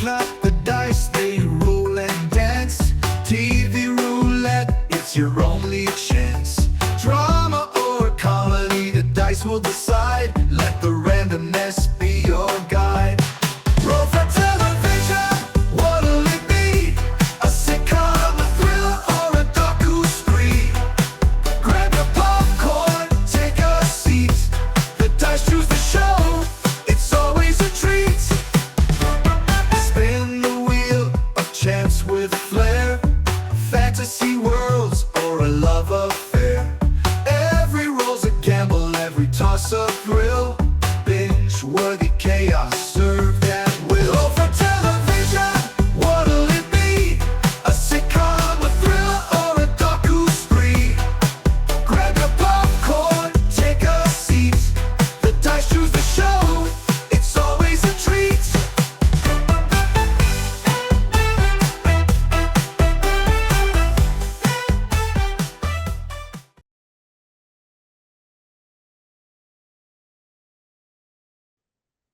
clap the dice, they roll and dance. TV roulette, it's your only chance. Drama or comedy, the dice will decide. Let the randomness be your guide. Roll for television, what'll it be? A sitcom, a thriller, or a docu-spree? Grab your popcorn, take a seat. The dice choose the show, it's always a treat. Spin the wheel of chance with flair. Fantasy worlds or a love affair. Every roll's a gamble, every toss a thrill. Binge-worthy chaos served at will. Oh, for television, what'll it be? A sitcom, a thriller, or a docu-spree? Grab your popcorn, take a seat. The dice choose the show, it's always a treat.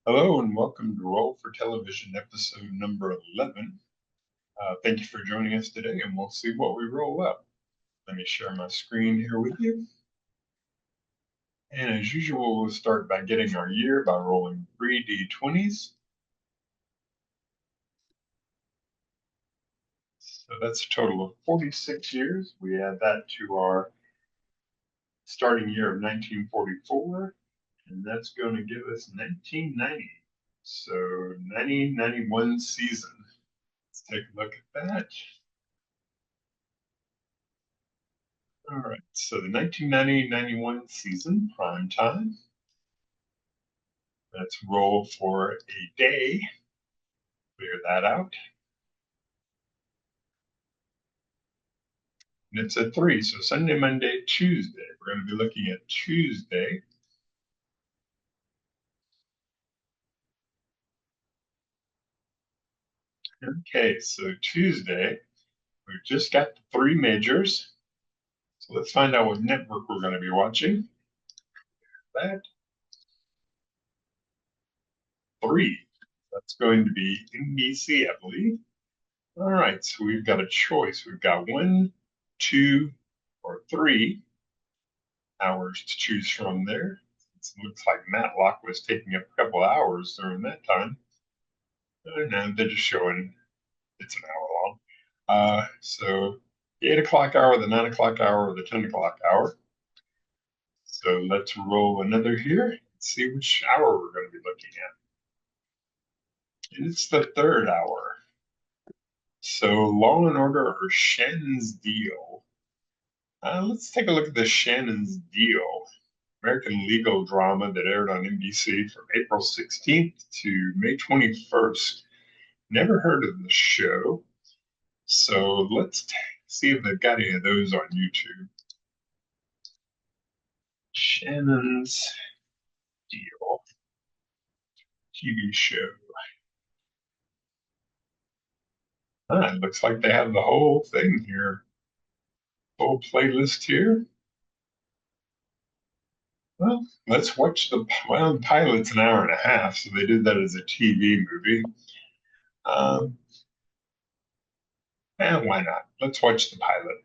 Hello and welcome to Roll for Television episode number 11. Thank you for joining us today and we'll see what we roll up. Let me share my screen here with you. And as usual, we'll start by getting our year by rolling 3 D20s. So that's a total of 46 years. We add that to our starting year of 1944. And that's going to give us 1990. So 90-91 season. Let's take a look at that. All right, so the 1990-91 season, prime time. Let's roll for a day. Clear that out. And it's a 3, so Sunday, Monday, Tuesday. We're going to be looking at Tuesday. Okay, so Tuesday, we've just got the 3 majors. So let's find out what network we're going to be watching. That 3, that's going to be NBC, I believe. All right, so we've got a choice. We've got 1, 2, or 3 hours to choose from there. It looks like Matlock was taking up a couple hours during that time. No, they're just showing it's an hour long. So the 8 o'clock hour, the 9 o'clock hour, or the 10 o'clock hour. So let's roll another here and see which hour we're going to be looking at. And it's the 3rd hour. So Law and Order or Shannon's Deal. Let's take a look at the Shannon's Deal, American legal drama that aired on NBC from April 16th to May 21st. Never heard of the show, so let's see if they've got any of those on YouTube. Shannon's Deal TV show. It looks like they have the whole thing here. Whole playlist here. Well, let's watch the pilot's an hour and a half, so they did that as a TV movie. And why not? Let's watch the pilot.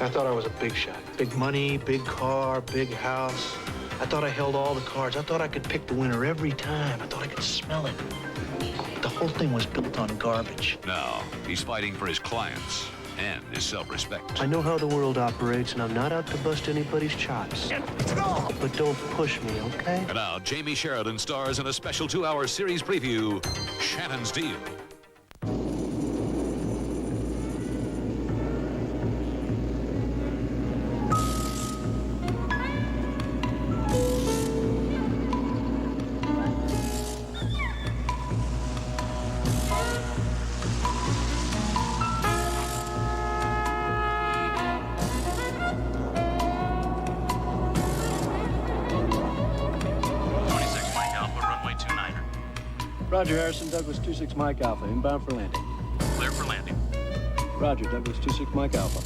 I thought I was a big shot. Big money, big car, big house. I thought I held all the cards. I thought I could pick the winner every time. I thought I could smell it. The whole thing was built on garbage. Now, he's fighting for his clients and his self-respect. I know how the world operates, and I'm not out to bust anybody's chops. But don't push me, okay? And now, Jamie Sheridan stars in a special 2-hour series preview, Shannon's Deal. Roger, Harrison, Douglas 26 Mike Alpha, inbound for landing. Clear for landing. Roger, Douglas 26 Mike Alpha.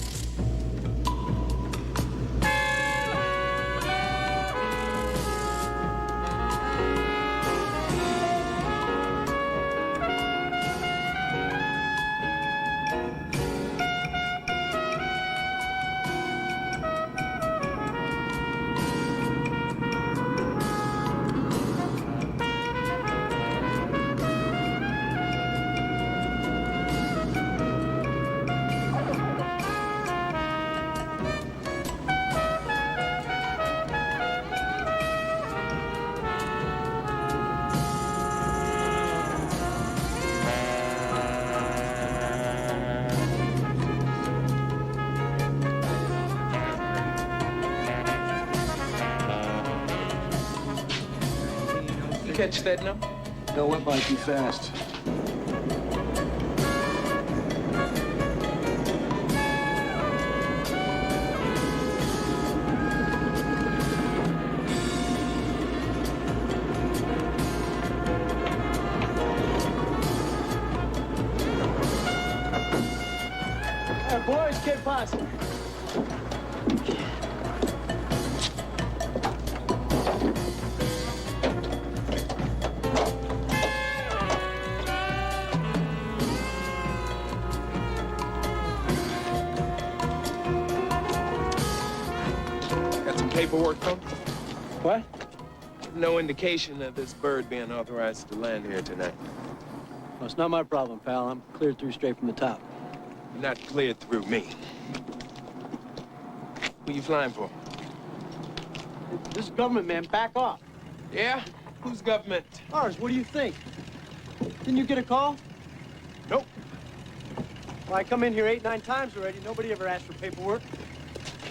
catch that now? No, went by too fast. Hey, boys, Kid Posse. Got some paperwork, Tony? What? No indication of this bird being authorized to land here tonight. Well, it's not my problem, pal. I'm cleared through straight from the top. Not cleared through me. Who you flying for? This is government, man. Back off. Yeah? Whose government? Ours, what do you think? Didn't you get a call? Nope. Well, I come in here 8, 9 times already. Nobody ever asked for paperwork.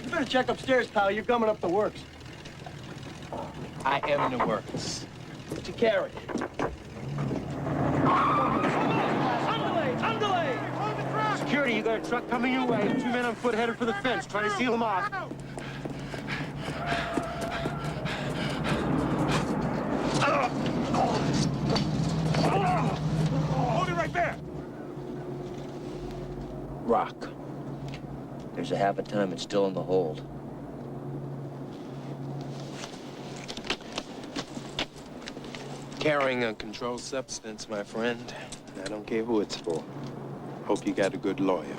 You better check upstairs, pal. You're gumming up the works. I am in the works. What you carry? Security, you got a truck coming your way. 2 men on foot headed for the fence. Try to seal them off. Hold it right there! Rock. There's a half a time it's still in the hold. Carrying a controlled substance, my friend. I don't care who it's for. Hope you got a good lawyer.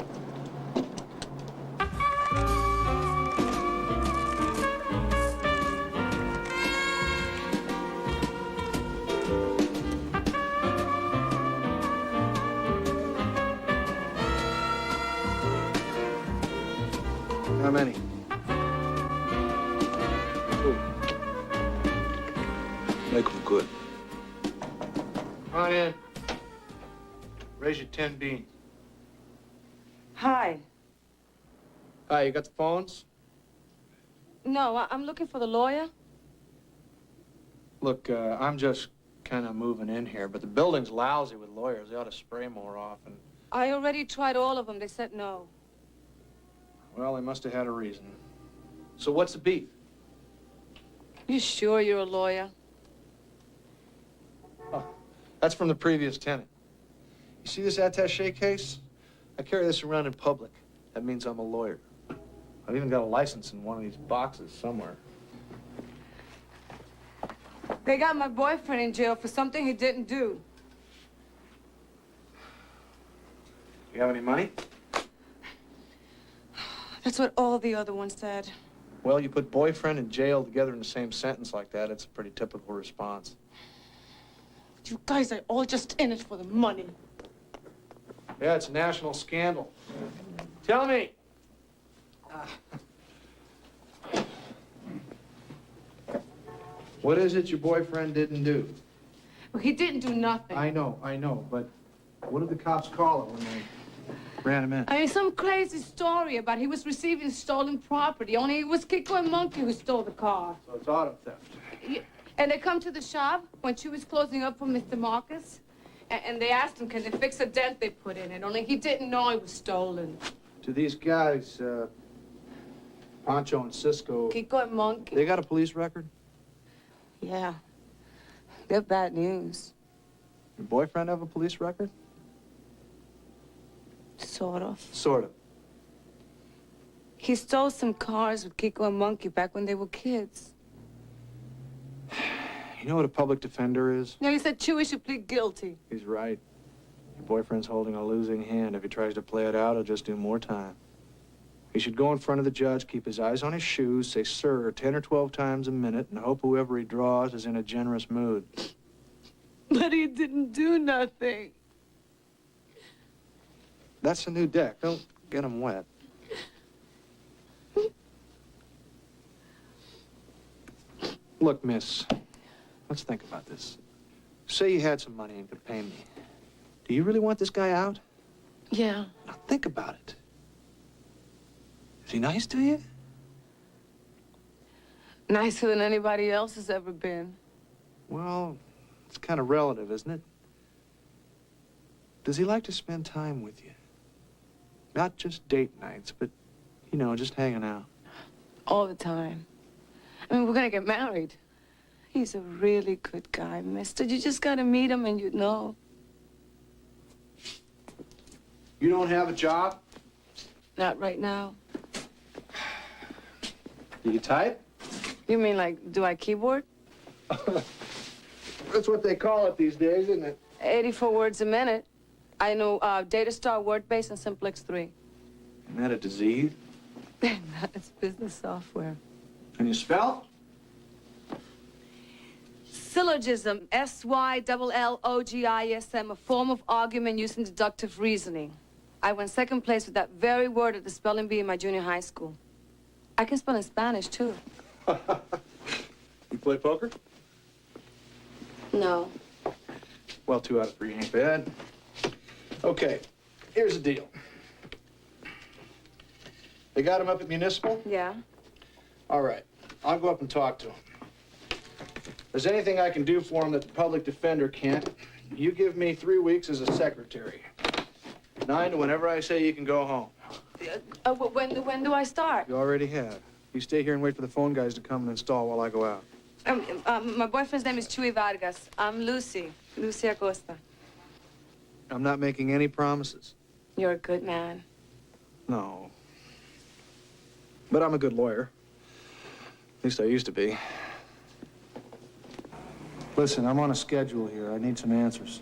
How many? Make them good. Come on in. Raise your 10 beans. Hi. Hi, you got the phones? No, I'm looking for the lawyer. Look, I'm just kind of moving in here, but the building's lousy with lawyers. They ought to spray more often. I already tried all of them. They said no. Well, they must have had a reason. So what's the beef? You sure you're a lawyer? Oh, that's from the previous tenant. You see this attaché case? I carry this around in public. That means I'm a lawyer. I've even got a license in one of these boxes somewhere. They got my boyfriend in jail for something he didn't do. You have any money? That's what all the other ones said. Well, you put boyfriend and jail together in the same sentence like that, it's a pretty typical response. You guys are all just in it for the money. Yeah, it's a national scandal. Tell me. What is it your boyfriend didn't do? Well, he didn't do nothing. I know, but what did the cops call it when they ran him in? I mean, some crazy story about he was receiving stolen property, only it was Kiko and Monkey who stole the car. So it's auto theft. And they come to the shop when she was closing up for Mr. Marcus, and they asked him, can they fix a dent they put in it, only he didn't know it was stolen. To these guys, Pancho and Cisco, Kiko and Monkey. they got a police record? Yeah. They're bad news. Your boyfriend have a police record? Sort of. Sort of. He stole some cars with Kiko and Monkey back when they were kids. You know what a public defender is? No, he said Chewy should plead guilty. He's right. Your boyfriend's holding a losing hand. If he tries to play it out, he'll just do more time. He should go in front of the judge, keep his eyes on his shoes, say, sir, 10 or 12 times a minute, and hope whoever he draws is in a generous mood. But he didn't do nothing. That's a new deck. Don't get him wet. Look, miss, let's think about this. Say you had some money and could pay me. Do you really want this guy out? Yeah. Now think about it. Is he nice to you? Nicer than anybody else has ever been. Well, It's kind of relative, isn't it? Does he like to spend time with you? Not just date nights, but, you know, just hanging out. All the time. I mean, we're gonna get married. He's a really good guy, mister. You just gotta meet him and you'd know. You don't have a job? Not right now. Do you type? You mean like, do I keyboard? That's what they call it these days, isn't it? 84 words a minute. I know Datastar, WordBase, and Simplex 3. Isn't that a disease? It's business software. Can you spell? Syllogism, SYLLOGISM, a form of argument using deductive reasoning. I won second place with that very word at the spelling bee in my junior high school. I can spell in Spanish, too. You play poker? No. Well, 2 out of 3 ain't bad. Okay, here's the deal. They got him up at Municipal? Yeah? All right, I'll go up and talk to him. If there's anything I can do for him that the public defender can't, you give me 3 weeks as a secretary. 9 to whenever I say you can go home. When do I start? You already have. You stay here and wait for the phone guys to come and install while I go out. My boyfriend's name is Chuy Vargas. I'm Lucy Acosta. I'm not making any promises. You're a good man. No. But I'm a good lawyer. At least I used to be. Listen, I'm on a schedule here. I need some answers.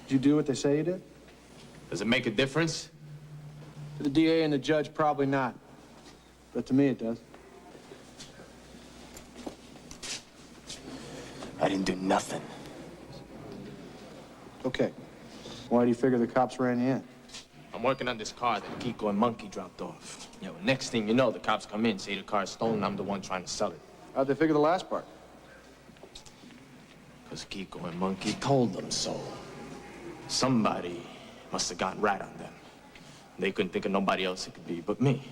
Did you do what they say you did? Does it make a difference? To the DA and the judge, probably not. But to me, it does. I didn't do nothing. Okay. Why do you figure the cops ran you in? I'm working on this car that Kiko and Monkey dropped off. Yo, next thing you know, the cops come in, say the car's stolen, I'm the one trying to sell it. How'd they figure the last part? Because Kiko and Monkey told them so. Somebody must have gotten rat on them. They couldn't think of nobody else it could be but me.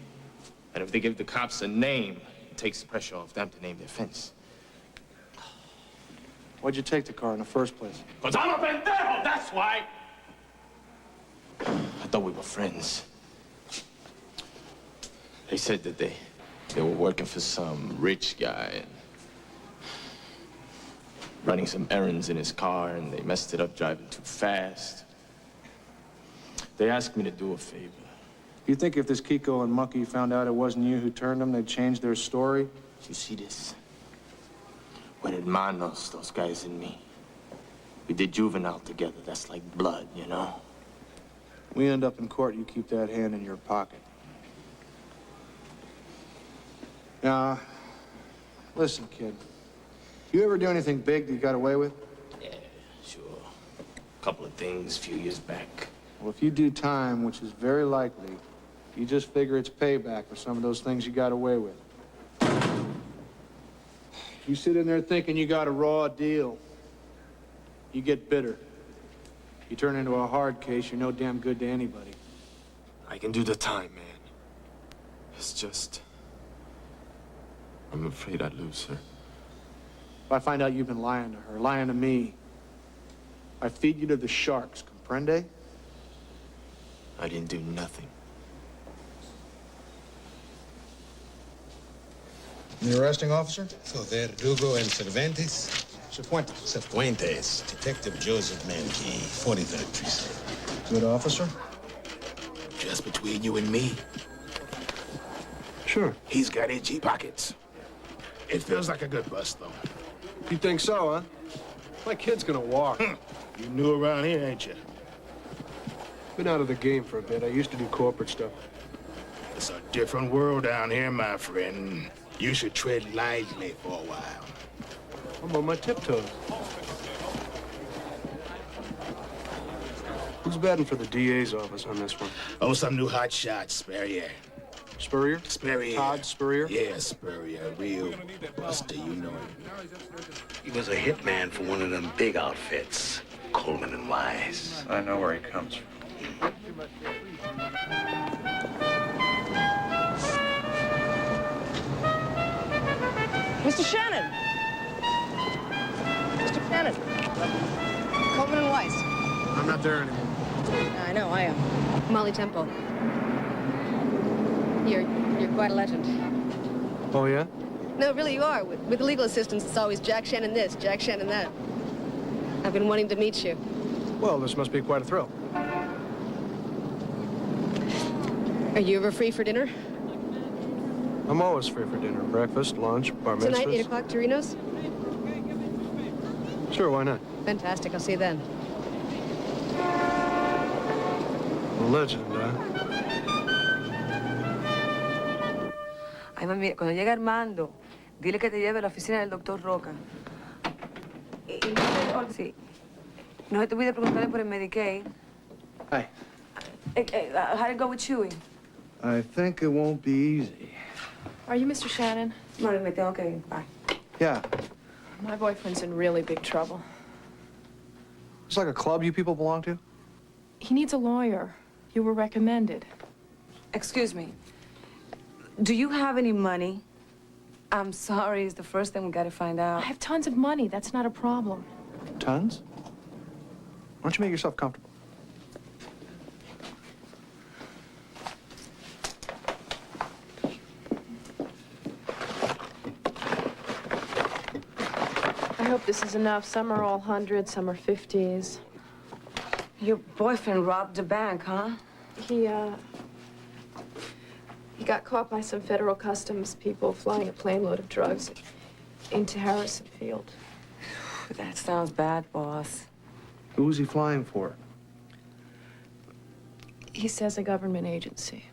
And if they give the cops a name, it takes the pressure off them to name their fence. Why'd you take the car in the first place? Because I'm a pendejo, that's why! I thought we were friends. They said that they were working for some rich guy and running some errands in his car, and they messed it up driving too fast. They asked me to do a favor. You think if this Kiko and Monkey found out it wasn't you who turned them, they'd change their story? You see this? We're hermanos, those guys and me. We did juvenile together. That's like blood, you know? We end up in court, you keep that hand in your pocket. Now, listen, kid. You ever do anything big that you got away with? Yeah, sure. A couple of things a few years back. Well, if you do time, which is very likely, you just figure it's payback for some of those things you got away with. You sit in there thinking you got a raw deal. You get bitter. You turn into a hard case, you're no damn good to anybody. I can do the time, man. It's just... I'm afraid I'd lose her. If I find out you've been lying to her, lying to me, I feed you to the sharks, comprende? I didn't do nothing. The arresting officer? So Verdugo and Cervantes? Cifuentes. Cervantes. Detective Joseph Mankey, 43rd Precinct. Good officer? Just between you and me, Sure. he's got itchy pockets. It feels like a good bust, though. You think so, huh? My kid's gonna walk. You new around here, ain't you? Been out of the game for a bit. I used to do corporate stuff. It's a different world down here, my friend. You should tread lightly for a while. I'm on my tiptoes. Who's batting for the DA's office on this one? Oh, some new hot shot, Spurrier. Spurrier? Spurrier. Todd Spurrier? Yeah, Spurrier. Real buster, you know him. He was a hitman for one of them big outfits, Coleman and Wise. I know where he comes from. Mr. Shannon! Shannon. Coleman and Weiss. I'm not there anymore. I know, I am. Molly Temple. You're quite a legend. Oh, yeah? No, really, you are. With legal assistance, it's always Jack Shannon this, Jack Shannon that. I've been wanting to meet you. Well, this must be quite a thrill. Are you ever free for dinner? I'm always free for dinner. Breakfast, lunch, bar mitzvahs. Tonight, 8 o'clock, Torino's? Sure, why not? Fantastic, I'll see you then. A legend, huh? Ay, mami, cuando llegue Armando, dile que te lleve a la oficina del doctor Roca. Sí. No se te olvide preguntarle por el Medicaid. Hi. How'd it go with Chewy? I think it won't be easy. Are you Mr. Shannon? Mami, me tengo que ir. Bye. Yeah. My boyfriend's in really big trouble. It's like a club you people belong to? He needs a lawyer. You were recommended. Excuse me. Do you have any money? I'm sorry, it's the first thing we gotta find out. I have tons of money. That's not a problem. Tons? Why don't you make yourself comfortable? I hope this is enough. Some are all hundreds, some are 50s. Your boyfriend robbed a bank, huh? He got caught by some federal customs people flying a plane load of drugs into Harrison Field. That sounds bad, boss. Who was he flying for? He says a government agency.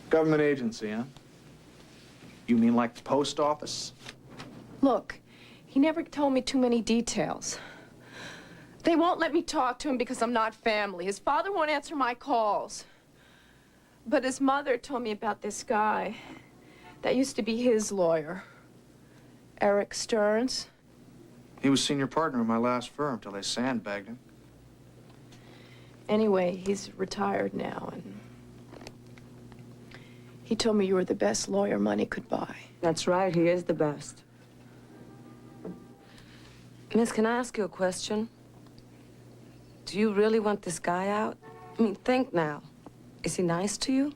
Government agency, huh? You mean like the post office? Look, he never told me too many details. They won't let me talk to him because I'm not family. His father won't answer my calls. But his mother told me about this guy. That used to be his lawyer. Eric Stearns. He was senior partner in my last firm till they sandbagged him. Anyway, he's retired now, and he told me you were the best lawyer money could buy. That's right, he is the best. Miss, can I ask you a question? Do you really want this guy out? I mean, think now. Is he nice to you?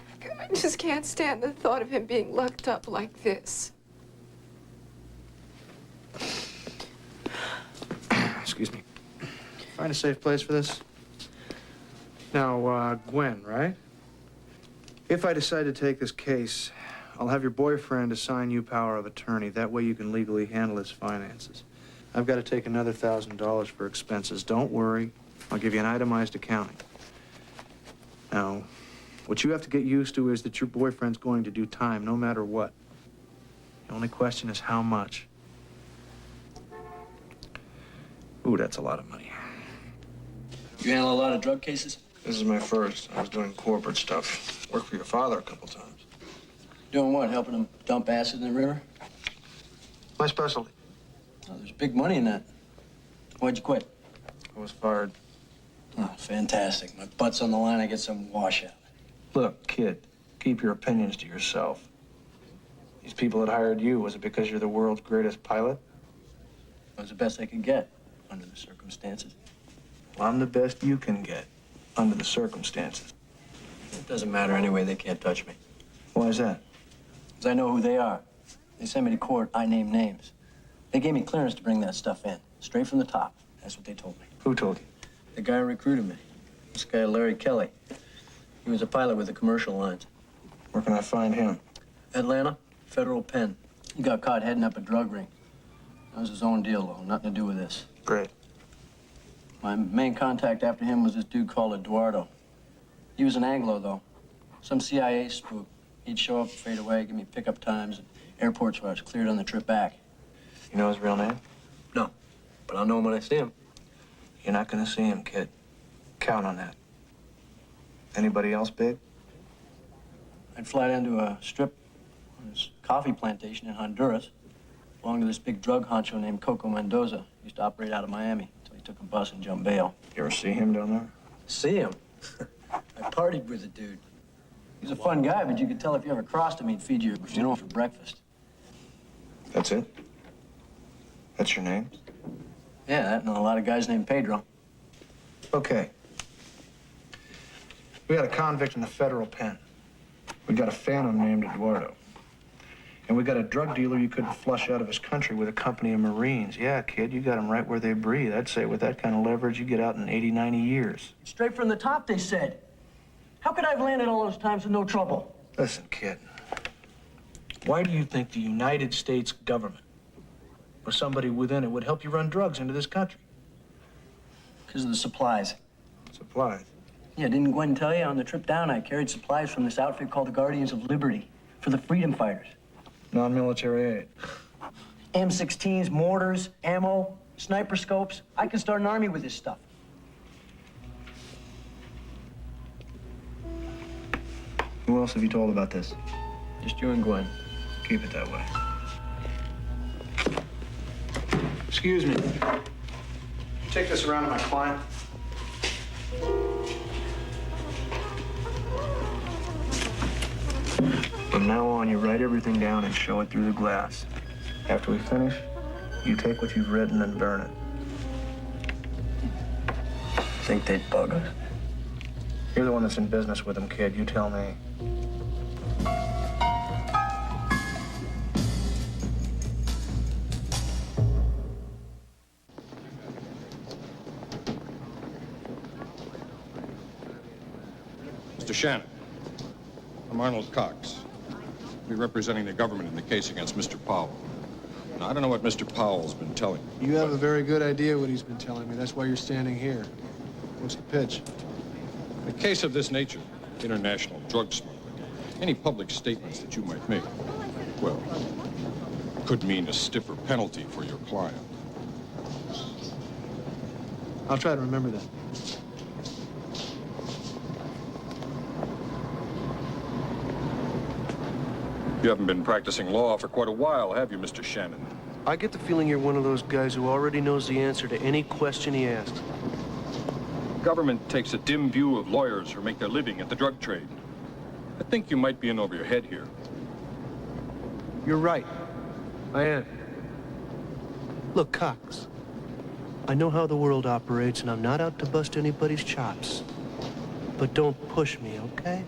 I just can't stand the thought of him being locked up like this. Excuse me. Find a safe place for this? Now, Gwen, right? If I decide to take this case, I'll have your boyfriend assign you power of attorney. That way you can legally handle his finances. I've got to take another $1,000 for expenses. Don't worry. I'll give you an itemized accounting. Now, what you have to get used to is that your boyfriend's going to do time no matter what. The only question is how much. Ooh, that's a lot of money. You handle a lot of drug cases? This is my first. I was doing corporate stuff. Worked for your father a couple times. Doing what? Helping them dump acid in the river? My specialty. Oh, there's big money in that. Why'd you quit? I was fired. Oh, fantastic. My butt's on the line. I get some washout. Look, kid, keep your opinions to yourself. These people that hired you, was it because you're the world's greatest pilot? That was the best I could get under the circumstances. Well, I'm the best you can get under the circumstances. It doesn't matter anyway. They can't touch me. Why is that? Because I know who they are. They send me to court. I name names. They gave me clearance to bring that stuff in, straight from the top. That's what they told me. Who told you? The guy who recruited me. This guy, Larry Kelly. He was a pilot with the commercial lines. Where can I find him? Atlanta, Federal Pen. He got caught heading up a drug ring. That was his own deal, though. Nothing to do with this. Great. My main contact after him was this dude called Eduardo. He was an Anglo, though. Some CIA spook. He'd show up, fade away, give me pickup times at airports where I was cleared on the trip back. You know his real name? No, but I'll know him when I see him. You're not gonna see him, kid. Count on that. Anybody else big? I'd fly down to a strip on this coffee plantation in Honduras. Belonged to this big drug honcho named Coco Mendoza. Used to operate out of Miami until he took a bus and jumped bail. You ever see him down there? See him? I partied with the dude. He's a fun guy, but you could tell if you ever crossed him, he'd feed you, for breakfast. That's it? That's your name? Yeah, that and a lot of guys named Pedro. Okay. We got a convict in the federal pen. We got a phantom named Eduardo. And we got a drug dealer you couldn't flush out of his country with a company of Marines. Yeah, kid, you got them right where they breathe. I'd say with that kind of leverage, you get out in 80, 90 years. Straight from the top, they said. How could I have landed all those times with no trouble? Listen, kid. Why do you think the United States government or somebody within it would help you run drugs into this country? Because of the supplies. Supplies? Yeah, didn't Gwen tell you on the trip down I carried supplies from this outfit called the Guardians of Liberty for the freedom fighters? Non-military aid. M16s, mortars, ammo, sniper scopes. I can start an army with this stuff. Who else have you told about this? Just you and Gwen. Keep it that way. Excuse me. Take this around to my client. From now on, you write everything down and show it through the glass. After we finish, you take what you've written and burn it. Think they'd bug us? You're the one that's in business with them, kid. You tell me. Mr. Shannon, I'm Arnold Cox. I'll be representing the government in the case against Mr. Powell. Now, I don't know what Mr. Powell's been telling you. You have a very good idea what he's been telling me. That's why you're standing here. What's the pitch? In a case of this nature, international drug smuggling, any public statements that you might make, well, could mean a stiffer penalty for your client. I'll try to remember that. You haven't been practicing law for quite a while, have you, Mr. Shannon? I get the feeling you're one of those guys who already knows the answer to any question he asks. Government takes a dim view of lawyers who make their living at the drug trade. I think you might be in over your head here. You're right. I am. Look, Cox, I know how the world operates, and I'm not out to bust anybody's chops. But don't push me, okay?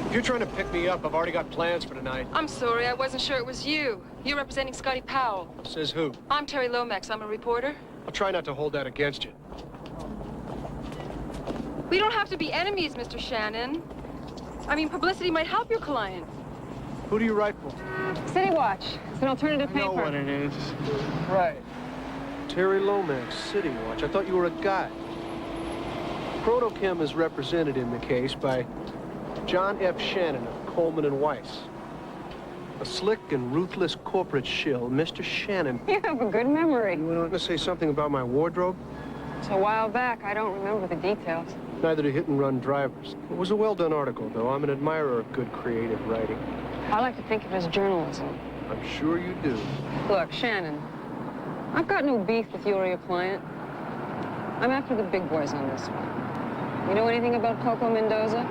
If you're trying to pick me up, I've already got plans for tonight. I'm sorry, I wasn't sure it was you. You're representing Scotty Powell. Says who? I'm Terry Lomax. I'm a reporter. I'll try not to hold that against you. We don't have to be enemies, Mr. Shannon. I mean, publicity might help your client. Who do you write for? City Watch. It's an alternative I know paper. what it is. Right. Terry Lomax, City Watch. I thought you were a guy. Protochem is represented in the case by John F. Shannon of Coleman and Weiss. A slick and ruthless corporate shill, Mr. Shannon. You have a good memory. You want to say something about my wardrobe? It's a while back. I don't remember the details. Neither do hit-and-run drivers. It was a well-done article, though. I'm an admirer of good creative writing. I like to think of it as journalism. I'm sure you do. Look, Shannon, I've got no beef with you or your client. I'm after the big boys on this one. You know anything about Coco Mendoza?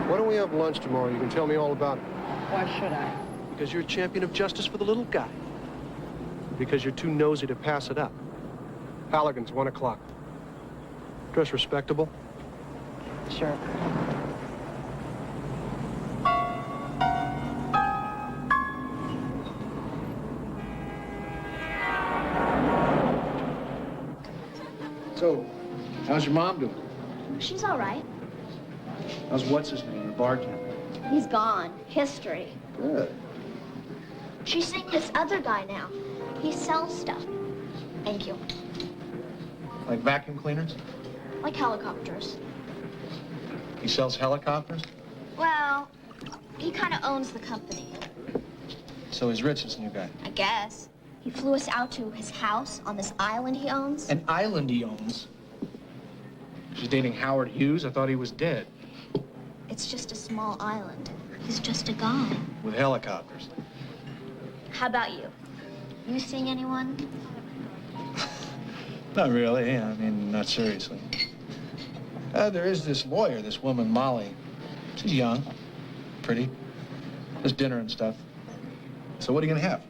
Why don't we have lunch tomorrow? You can tell me all about it. Why should I? Because you're a champion of justice for the little guy. Because you're too nosy to pass it up. Halligan's, 1 o'clock. Dress respectable? Sure. So, how's your mom doing? She's all right. How's what's-his-name, the bartender? He's gone. History. Good. She's seeing this other guy now. He sells stuff. Thank you. Like vacuum cleaners? Like helicopters. He sells helicopters? Well, he kind of owns the company, So he's rich, this new guy. I guess. He flew us out to his house on this island he owns. An island he owns? She's dating Howard Hughes? I thought he was dead. It's just a small island. He's just a guy. With helicopters. How about you? You seeing anyone? Not really. I mean, not seriously. There is this lawyer, this woman, Molly. She's young, pretty. There's dinner and stuff. So what are you gonna have?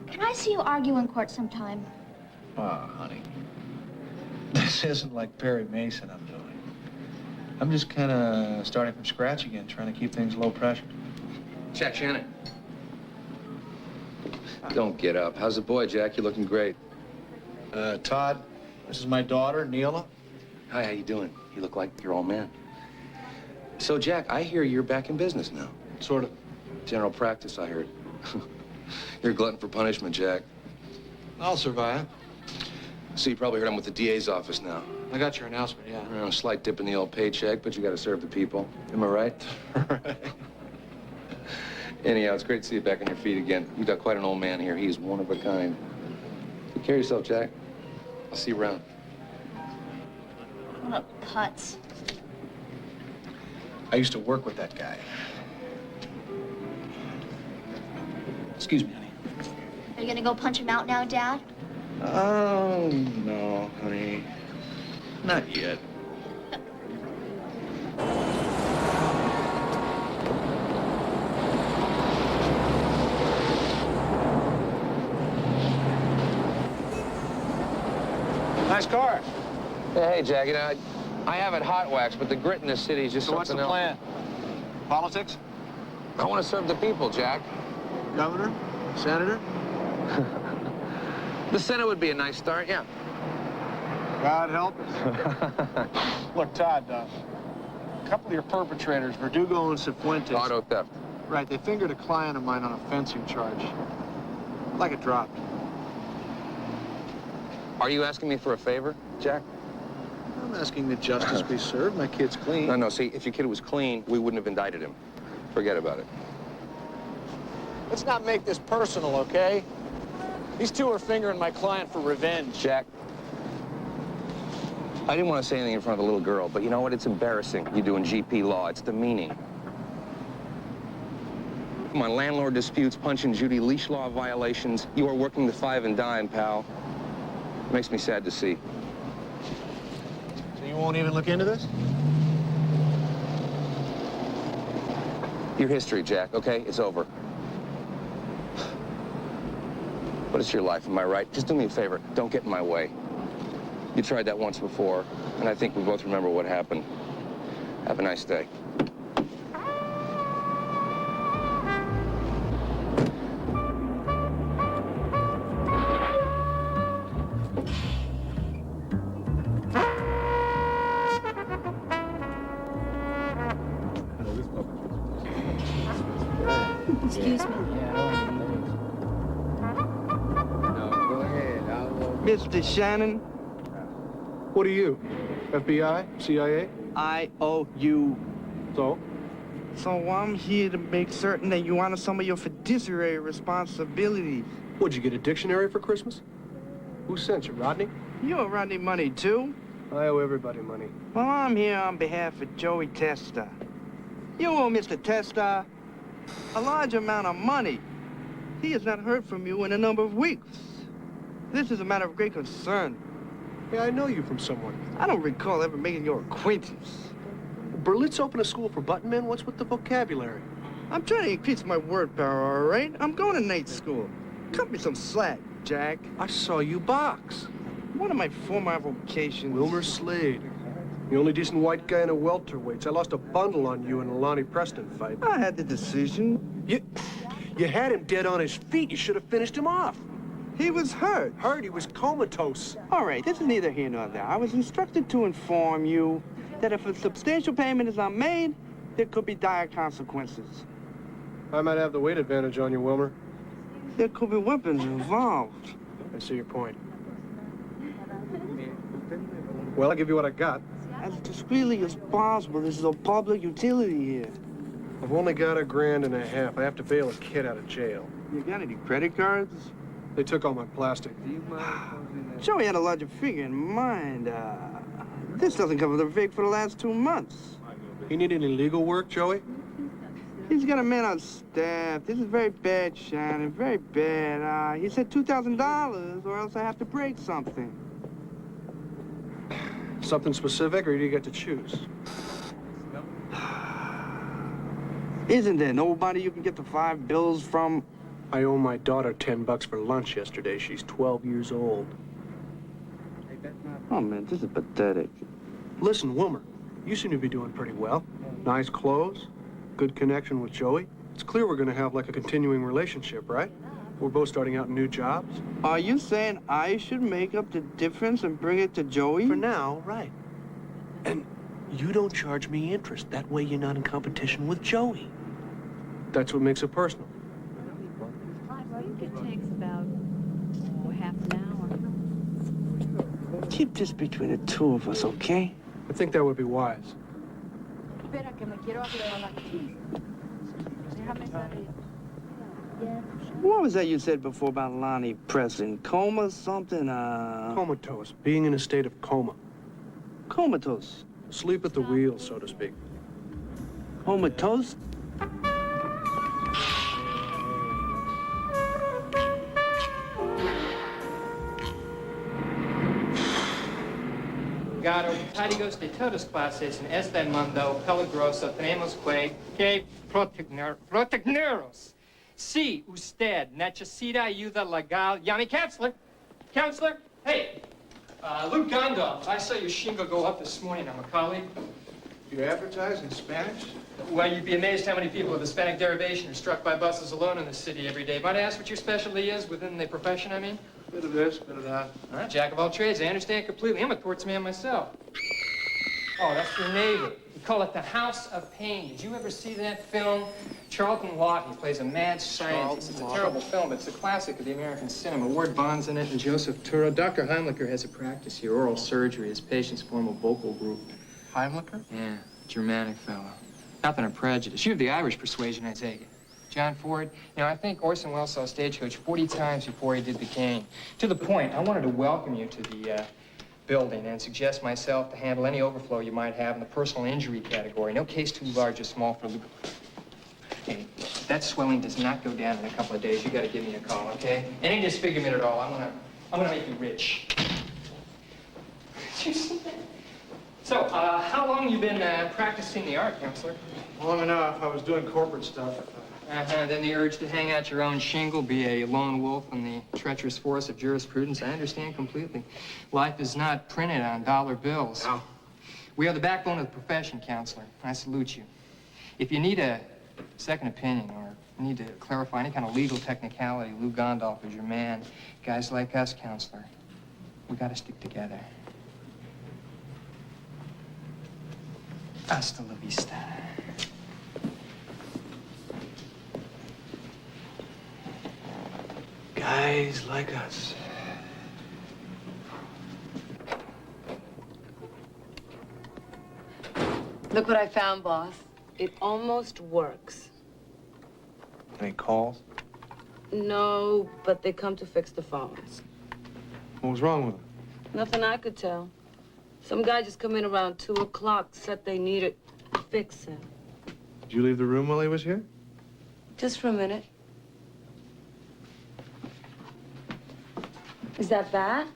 Can I see you argue in court sometime? Oh, honey. This isn't like Perry Mason I'm doing. I'm just kind of starting from scratch again, trying to keep things low pressure. Jack Shannon. Don't get up. How's the boy, Jack? You're looking great. Todd, this is my daughter, Neela. Hi, how you doing? You look like your old man. So, Jack, I hear you're back in business now. Sort of. General practice, I heard. You're a glutton for punishment, Jack. I'll survive. So you probably heard I'm with the DA's office now. I got your announcement, yeah. A slight dip in the old paycheck, but you got to serve the people. Am I right? Right. Anyhow, it's great to see you back on your feet again. You got quite an old man here. He is one of a kind. Take care of yourself, Jack. I'll see you around. What up, putz? I used to work with that guy. Excuse me, honey. Are you gonna go punch him out now, Dad? Oh, no, honey. Not yet. Nice car. Hey, Jack, you know, I have it hot waxed, but the grit in this city is just So what's something the else. plan? Politics? I want to serve the people, Jack. Governor? Senator? The Senate would be a nice start, yeah. God help us. Look, Todd, a couple of your perpetrators, Verdugo and Cifuentes. Auto theft. Right, they fingered a client of mine on a fencing charge. I'd like it dropped. Are you asking me for a favor, Jack? I'm asking that justice be served. My kid's clean. No, see, if your kid was clean, we wouldn't have indicted him. Forget about it. Let's not make this personal, okay? These two are fingering my client for revenge. Jack, I didn't want to say anything in front of the little girl, but you know what? It's embarrassing. You're doing GP law. It's demeaning. Come on, landlord disputes, Punch and Judy, leash law violations. You are working the five and dime, pal. Makes me sad to see. So you won't even look into this? Your history, Jack, okay? It's over. But it's your life, am I right? Just do me a favor. Don't get in my way. You tried that once before, and I think we both remember what happened. Have a nice day. Excuse me. Mr. Shannon, What are you? FBI? CIA? I owe you. So? So I'm here to make certain that you honor some of your fiduciary responsibilities. What'd you get, a dictionary for Christmas? Who sent you, Rodney? You owe Rodney money, too. I owe everybody money. Well, I'm here on behalf of Joey Testa. You owe Mr. Testa a large amount of money. He has not heard from you in a number of weeks. This is a matter of great concern. Yeah, I know you from somewhere. I don't recall ever making your acquaintance. Berlitz opened a school for button men. What's with the vocabulary? I'm trying to increase my word power, all right? I'm going to night school. Cut me some slack, Jack. I saw you box. One of my former vocations. Wilmer Slade. The only decent white guy in a welterweights. I lost a bundle on you in a Lonnie Preston fight. I had the decision. You had him dead on his feet. You should have finished him off. He was hurt. Hurt? He was comatose. All right, this is neither here nor there. I was instructed to inform you that if a substantial payment is not made, there could be dire consequences. I might have the weight advantage on you, Wilmer. There could be weapons involved. I see your point. Well, I'll give you what I got. As discreetly as possible. This is a public utility here. I've only got $1.5 grand. I have to bail a kid out of jail. You got any credit cards? They took all my plastic. Joey had a larger figure in mind. This doesn't cover the vig for the last 2 months. You need any legal work, Joey? He's got a man on staff. This is very bad, Shannon, very bad. He said $2,000 or else I have to break something. Something specific, or do you get to choose? Isn't there nobody you can get the 5 bills from? I owe my daughter $10 for lunch yesterday. She's 12 years old. Oh, man, this is pathetic. Listen, Wilmer, you seem to be doing pretty well. Nice clothes, good connection with Joey. It's clear we're going to have like a continuing relationship, right? We're both starting out in new jobs. Are you saying I should make up the difference and bring it to Joey? For now, right. And you don't charge me interest. That way you're not in competition with Joey. That's what makes it personal. It takes about half an hour. Keep this between the two of us, okay? I think that would be wise. What was that you said before about Lonnie Preston? Coma something? Comatose. Being in a state of coma. Comatose? Sleep at the wheel, so to speak. Comatose? Gato, Tadigos de todas clases en este mundo peligroso tenemos que protegernos. Si usted necesita ayuda legal, llame counselor. Counselor, hey, Luke Gondorf, I saw your shingle go up this morning. I'm a colleague. You advertise in Spanish? Well, you'd be amazed how many people of Hispanic derivation are struck by buses alone in the city every day. Might I ask what your specialty is within the profession, I mean? Bit of this, bit of that. All right, jack of all trades. I understand completely. I'm a torts man myself. Oh, that's your neighbor. We call it The House of Pain. Did you ever see that film? Charlton Lawton, he plays a mad scientist. It's a terrible film, but it's a classic of the American cinema. Ward Bond's in it and Joseph Turo. Dr. Heimlicher has a practice here, oral surgery. His patients form a vocal group. Heimlicher? Yeah, Germanic fellow. Nothing of prejudice. You have the Irish persuasion, I take it. John Ford, you know, I think Orson Welles saw Stagecoach 40 times before he did The Cane. To the point, I wanted to welcome you to the building and suggest myself to handle any overflow you might have in the personal injury category. No case too large or small for legal. Hey, if that swelling does not go down in a couple of days, you got to give me a call, okay? Any disfigurement at all, I'm gonna make you rich. Did you see that? So, how long you been practicing the art, counselor? Long enough. I was doing corporate stuff. Then the urge to hang out your own shingle, be a lone wolf in the treacherous forest of jurisprudence, I understand completely. Life is not printed on dollar bills. No. We are the backbone of the profession, counselor. I salute you. If you need a second opinion or need to clarify any kind of legal technicality, Lou Gondolf is your man. Guys like us, counselor, we gotta stick together. Hasta la vista. Guys like us. Look what I found, boss. It almost works. Any calls? No, but they come to fix the phones. What was wrong with them? Nothing I could tell. Some guy just come in around 2 o'clock, said they needed fixing. Did you leave the room while he was here? Just for a minute. Is that bad?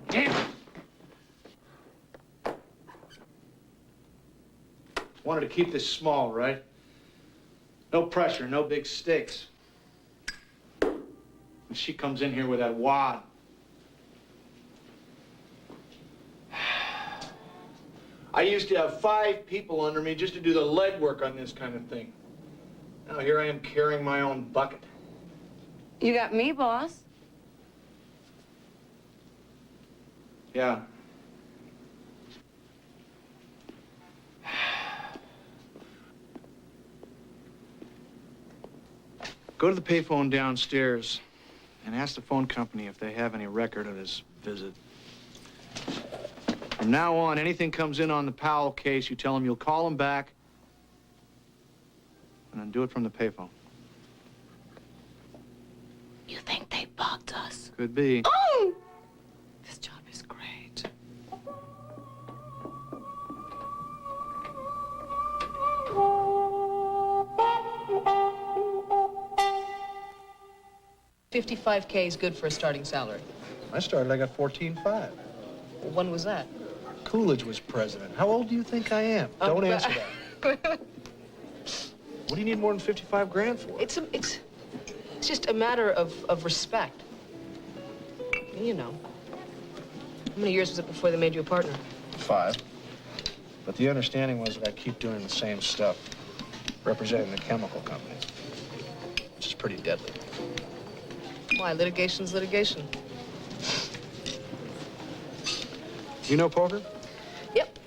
Damn! Wanted to keep this small, right? No pressure, no big stakes. And she comes in here with that wad. I used to have 5 people under me just to do the legwork on this kind of thing. Now here I am carrying my own bucket. You got me, boss. Yeah. Go to the payphone downstairs and ask the phone company if they have any record of this visit. From now on, anything comes in on the Powell case, you tell him you'll call him back and then do it from the payphone. You think they bugged us? Could be. Oh! This job is great. $55K is good for a starting salary. I started, I got 14.5. When was that? Coolidge was president. How old do you think I am? Don't answer that. What do you need more than 55 grand for? It's just a matter of respect. You know. How many years was it before they made you a partner? 5. But the understanding was that I keep doing the same stuff, representing the chemical companies, which is pretty deadly. Why? Litigation's litigation. You know poker? Yep.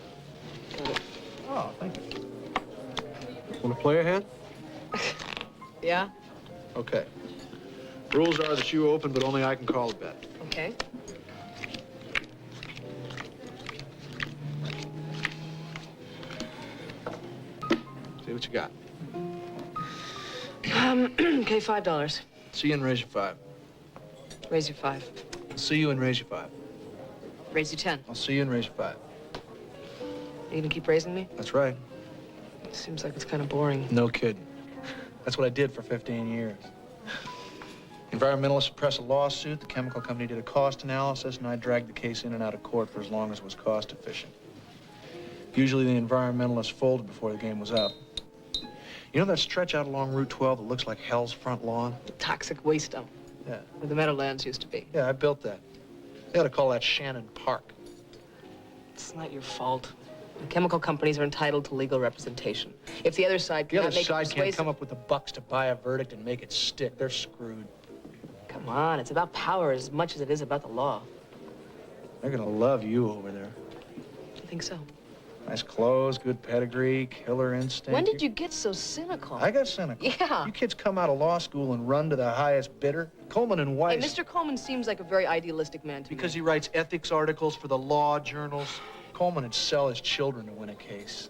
Oh, thank you. Want to play a hand? Yeah? Okay. Rules are that you open, but only I can call a bet. Okay. See what you got. Okay, $5. See you and raise you 5. Raise you 5. See you and raise you 5. Raise you 10. I'll see you and raise you 5. You gonna keep raising me? That's right. Seems like it's kind of boring. No kidding. That's what I did for 15 years. Environmentalists pressed a lawsuit, the chemical company did a cost analysis, and I dragged the case in and out of court for as long as it was cost efficient. Usually the environmentalists folded before the game was up. You know that stretch out along Route 12 that looks like hell's front lawn? The toxic waste dump. Yeah. Where the Meadowlands used to be. Yeah, I built that. They ought to call that Shannon Park. It's not your fault. The chemical companies are entitled to legal representation. If the other side The other cannot make side it can't persuasive... come up with the bucks to buy a verdict and make it stick. They're screwed. Come on, it's about power as much as it is about the law. They're gonna love you over there. I think so. Nice clothes, good pedigree, killer instinct. When did you get so cynical? I got cynical. Yeah. You kids come out of law school and run to the highest bidder. Coleman and Hey, Weiss. Mr. Coleman seems like a very idealistic man to me. Because he writes ethics articles for the law journals. Coleman would sell his children to win a case.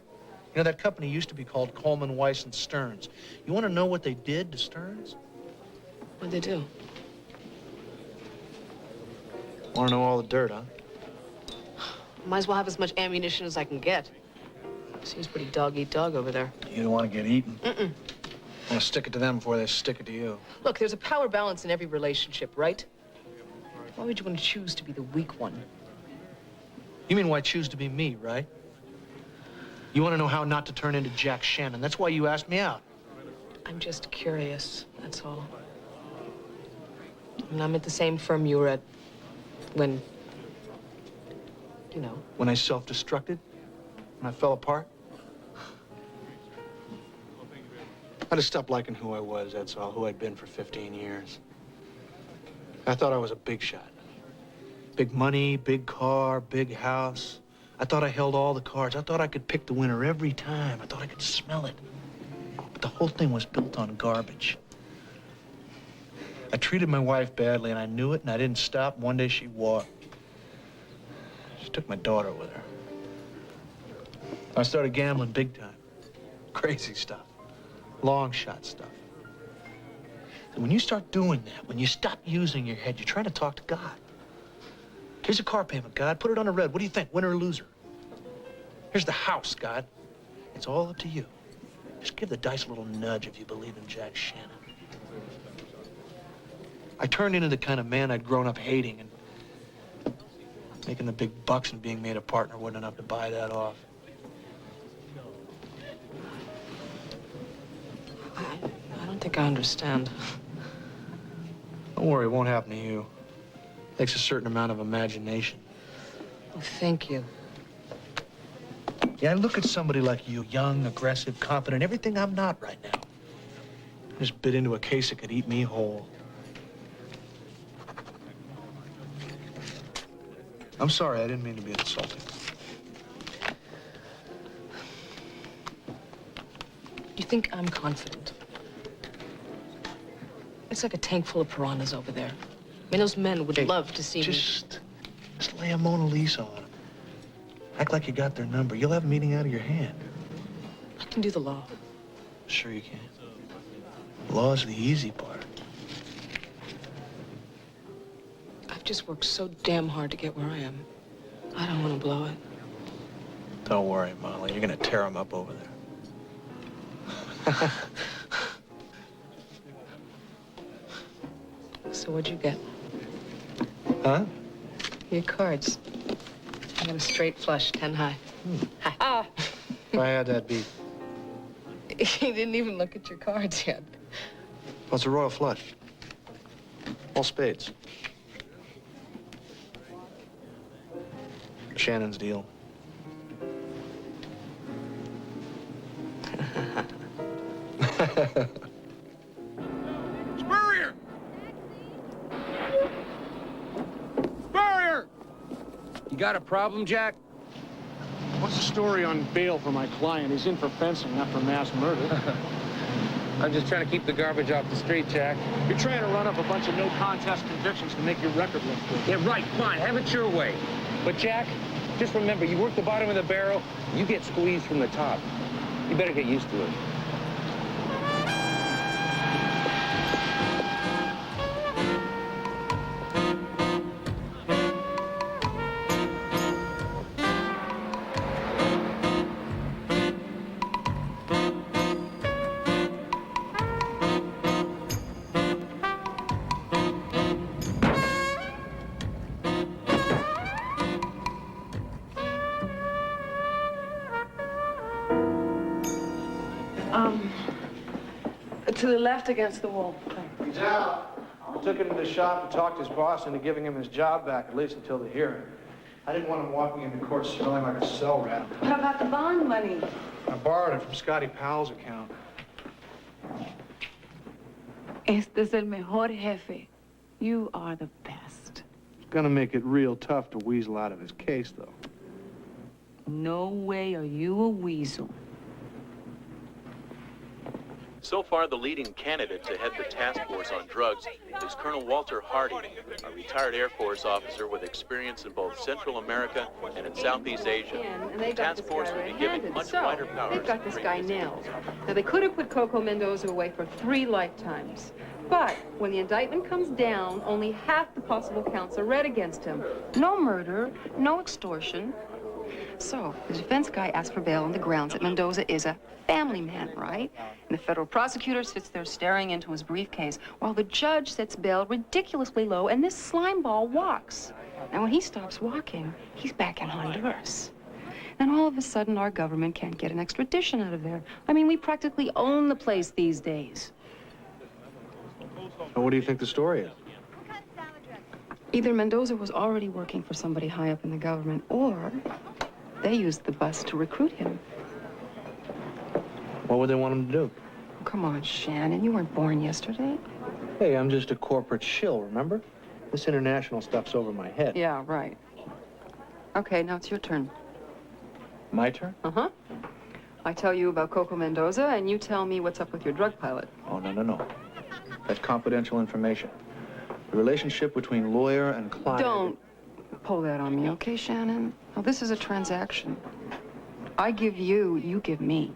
You know, that company used to be called Coleman, Weiss, and Stearns. You want to know what they did to Stearns? What'd they do? Want to know all the dirt, huh? Might as well have as much ammunition as I can get. Seems pretty dog-eat-dog over there. You don't want to get eaten. Mm-mm. Want to stick it to them before they stick it to you. Look, there's a power balance in every relationship, right? Why would you want to choose to be the weak one? You mean why choose to be me, right? You want to know how not to turn into Jack Shannon. That's why you asked me out. I'm just curious, that's all. And I'm at the same firm you were at when, you know. When I self-destructed? When I fell apart? I just stopped liking who I was, that's all, who I'd been for 15 years. I thought I was a big shot. Big money, big car, big house. I thought I held all the cards. I thought I could pick the winner every time. I thought I could smell it. But the whole thing was built on garbage. I treated my wife badly, and I knew it, and I didn't stop. One day she walked. She took my daughter with her. I started gambling big time. Crazy stuff. Long shot stuff. And when you start doing that, when you stop using your head, you're trying to talk to God. Here's a car payment, God. Put it on a red. What do you think, winner or loser? Here's the house, God. It's all up to you. Just give the dice a little nudge if you believe in Jack Shannon. I turned into the kind of man I'd grown up hating, and making the big bucks and being made a partner wasn't enough to buy that off. I don't think I understand. Don't worry, it won't happen to you. It takes a certain amount of imagination. Oh, thank you. Yeah, I look at somebody like you, young, aggressive, confident, everything I'm not right now. Just bit into a case that could eat me whole. I'm sorry, I didn't mean to be insulting. You think I'm confident? It's like a tank full of piranhas over there. I mean, those men would love to see me. Just lay a Mona Lisa on him. Act like you got their number. You'll have a meeting out of your hand. I can do the law. Sure you can. Law's the easy part. I've just worked so damn hard to get where I am. I don't want to blow it. Don't worry, Molly. You're gonna tear them up over there. So what'd you get? Huh? Your cards. I got a straight flush, 10 high. Hi. Ah. If I had that beat. He didn't even look at your cards yet. Well, it's a royal flush. All spades. Shannon's deal. Spurrier! Spurrier! You got a problem, Jack? What's the story on bail for my client? He's in for fencing, not for mass murder. I'm just trying to keep the garbage off the street, Jack. You're trying to run up a bunch of no-contest convictions to make your record look good. Yeah, right, fine, have it your way. But, Jack, just remember, you work the bottom of the barrel, you get squeezed from the top. You better get used to it. To the left against the wall. He's out. I took him to the shop and talked his boss into giving him his job back, at least until the hearing. I didn't want him walking into court smelling like a cell rat. What about the bond money? I borrowed it from Scotty Powell's account. Este es el mejor jefe. You are the best. It's gonna make it real tough to weasel out of his case, though. No way are you a weasel. So far, the leading candidate to head the task force on drugs is Colonel Walter Hardy, a retired Air Force officer with experience in both Central America and in Southeast Asia. The task force will be given much wider powers. They've got this guy nailed. Now, they could have put Coco Mendoza away for 3 lifetimes. But when the indictment comes down, only half the possible counts are read against him. No murder, no extortion. So, the defense guy asked for bail on the grounds that Mendoza is a family man, right? And the federal prosecutor sits there staring into his briefcase while the judge sets bail ridiculously low and this slimeball walks. Now, when he stops walking, he's back in Honduras. And all of a sudden, our government can't get an extradition out of there. I mean, we practically own the place these days. So what do you think the story is? Either Mendoza was already working for somebody high up in the government, or they used the bus to recruit him. What would they want him to do? Come on, Shannon, you weren't born yesterday. Hey, I'm just a corporate shill, remember? This international stuff's over my head. Yeah, right. Okay, now it's your turn. My turn? Uh-huh. I tell you about Coco Mendoza, and you tell me what's up with your drug pilot. Oh, no. That's confidential information. The relationship between lawyer and client... Don't pull that on me, okay, Shannon? Now, this is a transaction. I give you, you give me.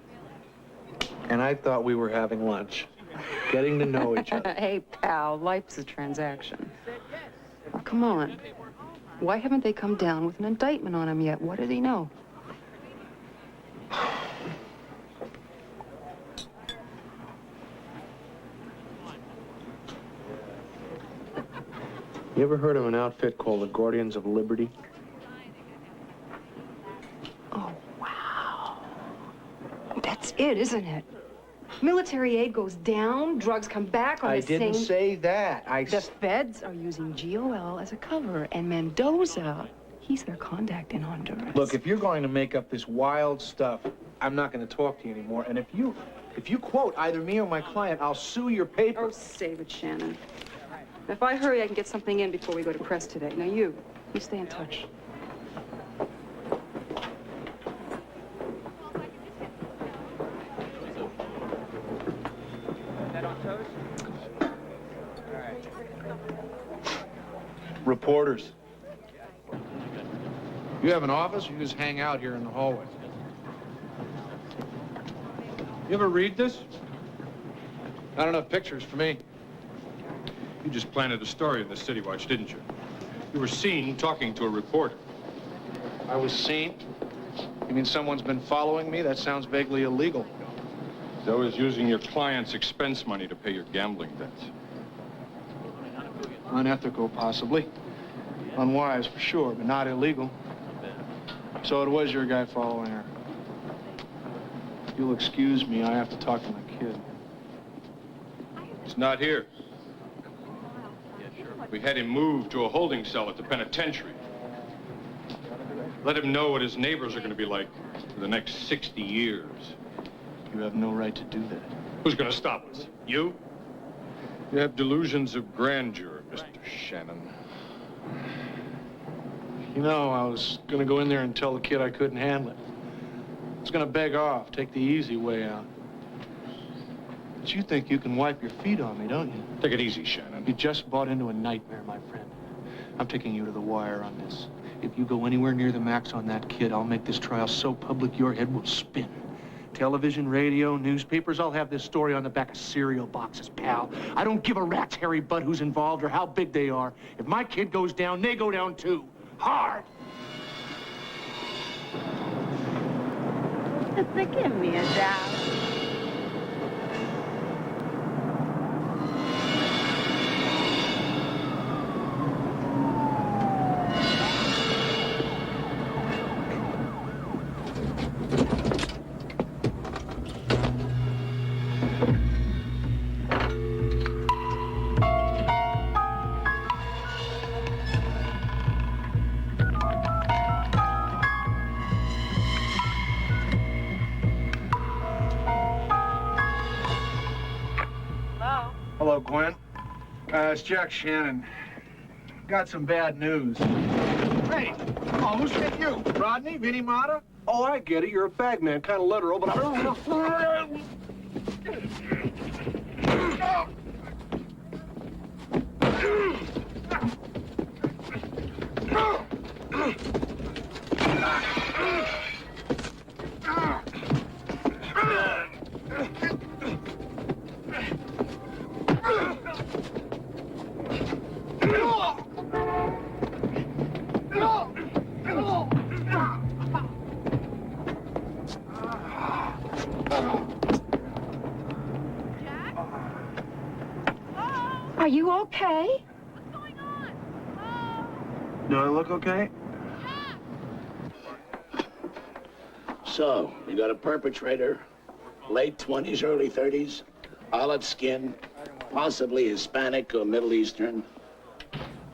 And I thought we were having lunch, getting to know each other. Hey, pal, life's a transaction. Oh, come on. Why haven't they come down with an indictment on him yet? What did he know? You ever heard of an outfit called the Guardians of Liberty? Oh, wow. That's it, isn't it? Military aid goes down, drugs come back on I the same... didn't say that. The feds are using GOL as a cover, and Mendoza, he's their contact in Honduras. Look, if you're going to make up this wild stuff, I'm not going to talk to you anymore. And if you quote either me or my client, I'll sue your paper. Oh, save it, Shannon. If I hurry, I can get something in before we go to press today. Now, you stay in touch. Reporters. You have an office, or you just hang out here in the hallway? You ever read this? Not enough pictures for me. You just planted a story in the City Watch, didn't you? You were seen talking to a reporter. I was seen? You mean someone's been following me? That sounds vaguely illegal. So is using your client's expense money to pay your gambling debts. Unethical, possibly. Unwise, for sure, but not illegal. So it was your guy following her. If you'll excuse me, I have to talk to my kid. He's not here. We had him moved to a holding cell at the penitentiary. Let him know what his neighbors are going to be like for the next 60 years. You have no right to do that. Who's going to stop us? You? You have delusions of grandeur, Mr. Shannon. You know, I was gonna go in there and tell the kid I couldn't handle it. I was gonna beg off, take the easy way out. But you think you can wipe your feet on me, don't you? Take it easy, Shannon. You just bought into a nightmare, my friend. I'm taking you to the wire on this. If you go anywhere near the max on that kid, I'll make this trial so public your head will spin. Television, radio, newspapers, I'll have this story on the back of cereal boxes, pal. I don't give a rat's hairy butt who's involved or how big they are. If my kid goes down, they go down too. Hard! Give me a dollar. Hello, Gwen. It's Jack Shannon. Got some bad news. Hey! Oh, who sent you? Rodney? Vinnie Mata? Oh, I get it. You're a bag man, kind of literal, but Are you okay? Do I look okay? So, you got a perpetrator, late 20s, early 30s, olive skin, possibly Hispanic or Middle Eastern.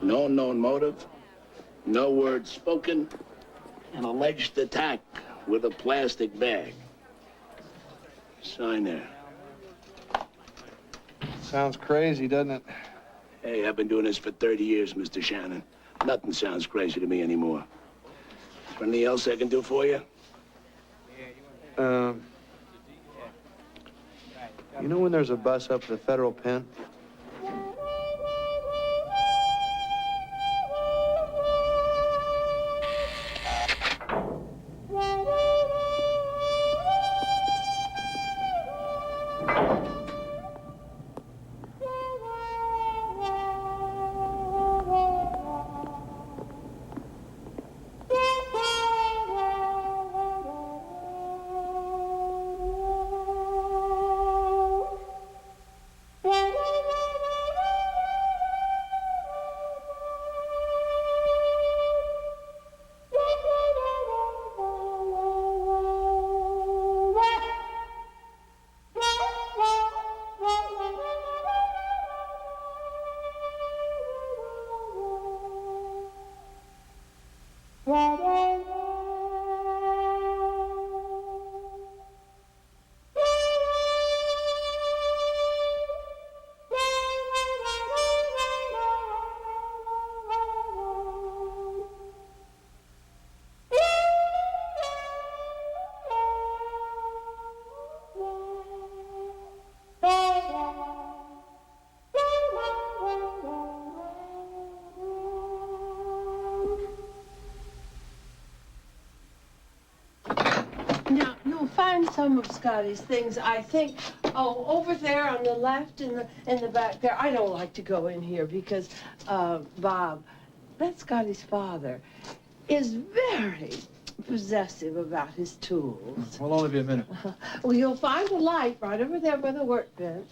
No known motive, no words spoken, an alleged attack with a plastic bag. Sign there. Sounds crazy, doesn't it? Hey, I've been doing this for 30 years, Mr. Shannon. Nothing sounds crazy to me anymore. Is there anything else I can do for you? You know when there's a bus up at the federal pen? find some of Scotty's things, I think. Oh, over there on the left in the back there. I don't like to go in here because Bob, that's Scotty's father, is very possessive about his tools. We'll only be a minute. Well, you'll find a light right over there by the workbench.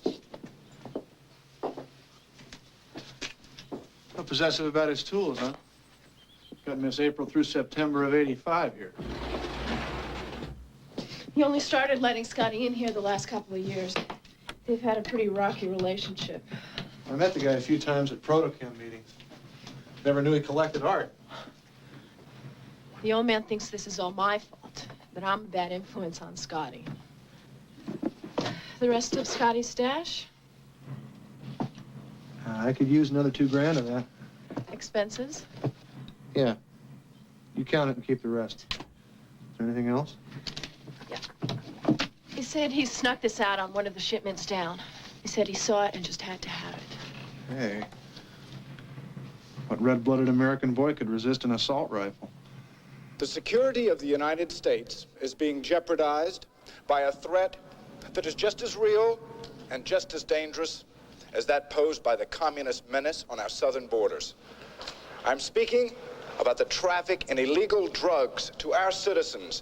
Not possessive about his tools, huh? Got Miss April through September of '85 here. He only started letting Scotty in here the last couple of years. They've had a pretty rocky relationship. I met the guy a few times at Protochem meetings. Never knew he collected art. The old man thinks this is all my fault, that I'm a bad influence on Scotty. The rest of Scotty's stash? I could use another $2 grand of that. Expenses? Yeah. You count it and keep the rest. Is there anything else? He said he snuck this out on one of the shipments down. He said he saw it and just had to have it. Hey. What red-blooded American boy could resist an assault rifle? The security of the United States is being jeopardized by a threat that is just as real and just as dangerous as that posed by the communist menace on our southern borders. I'm speaking about the traffic in illegal drugs to our citizens.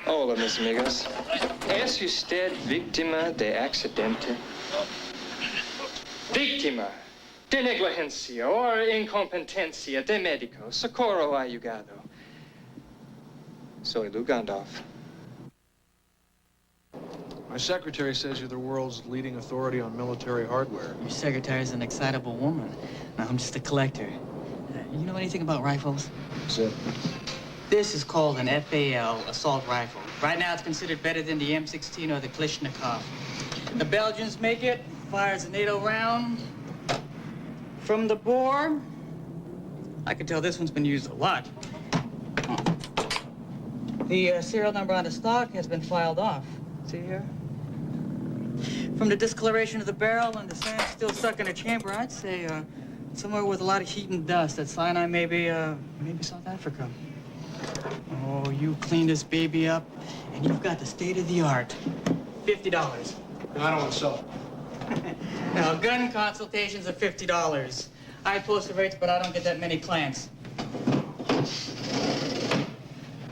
Hola, mis amigos. ¿Es usted víctima de accidente? Víctima de negligencia o incompetencia de médico. Socorro ha llegado. Soy Lou Gandalf. My secretary says you're the world's leading authority on military hardware. Your secretary's an excitable woman. No, I'm just a collector. You know anything about rifles? That's it. This is called an FAL assault rifle. Right now, it's considered better than the M16 or the Kalashnikov. The Belgians make it, fires a NATO round. From the bore, I can tell this one's been used a lot. The serial number on the stock has been filed off. See here? From the discoloration of the barrel and the sand still stuck in the chamber, I'd say somewhere with a lot of heat and dust. That Sinai, maybe South Africa. Oh, you clean this baby up, and you've got the state-of-the-art. $50. I don't want to sell it. Now, gun consultations are $50. I post the rates, but I don't get that many clients.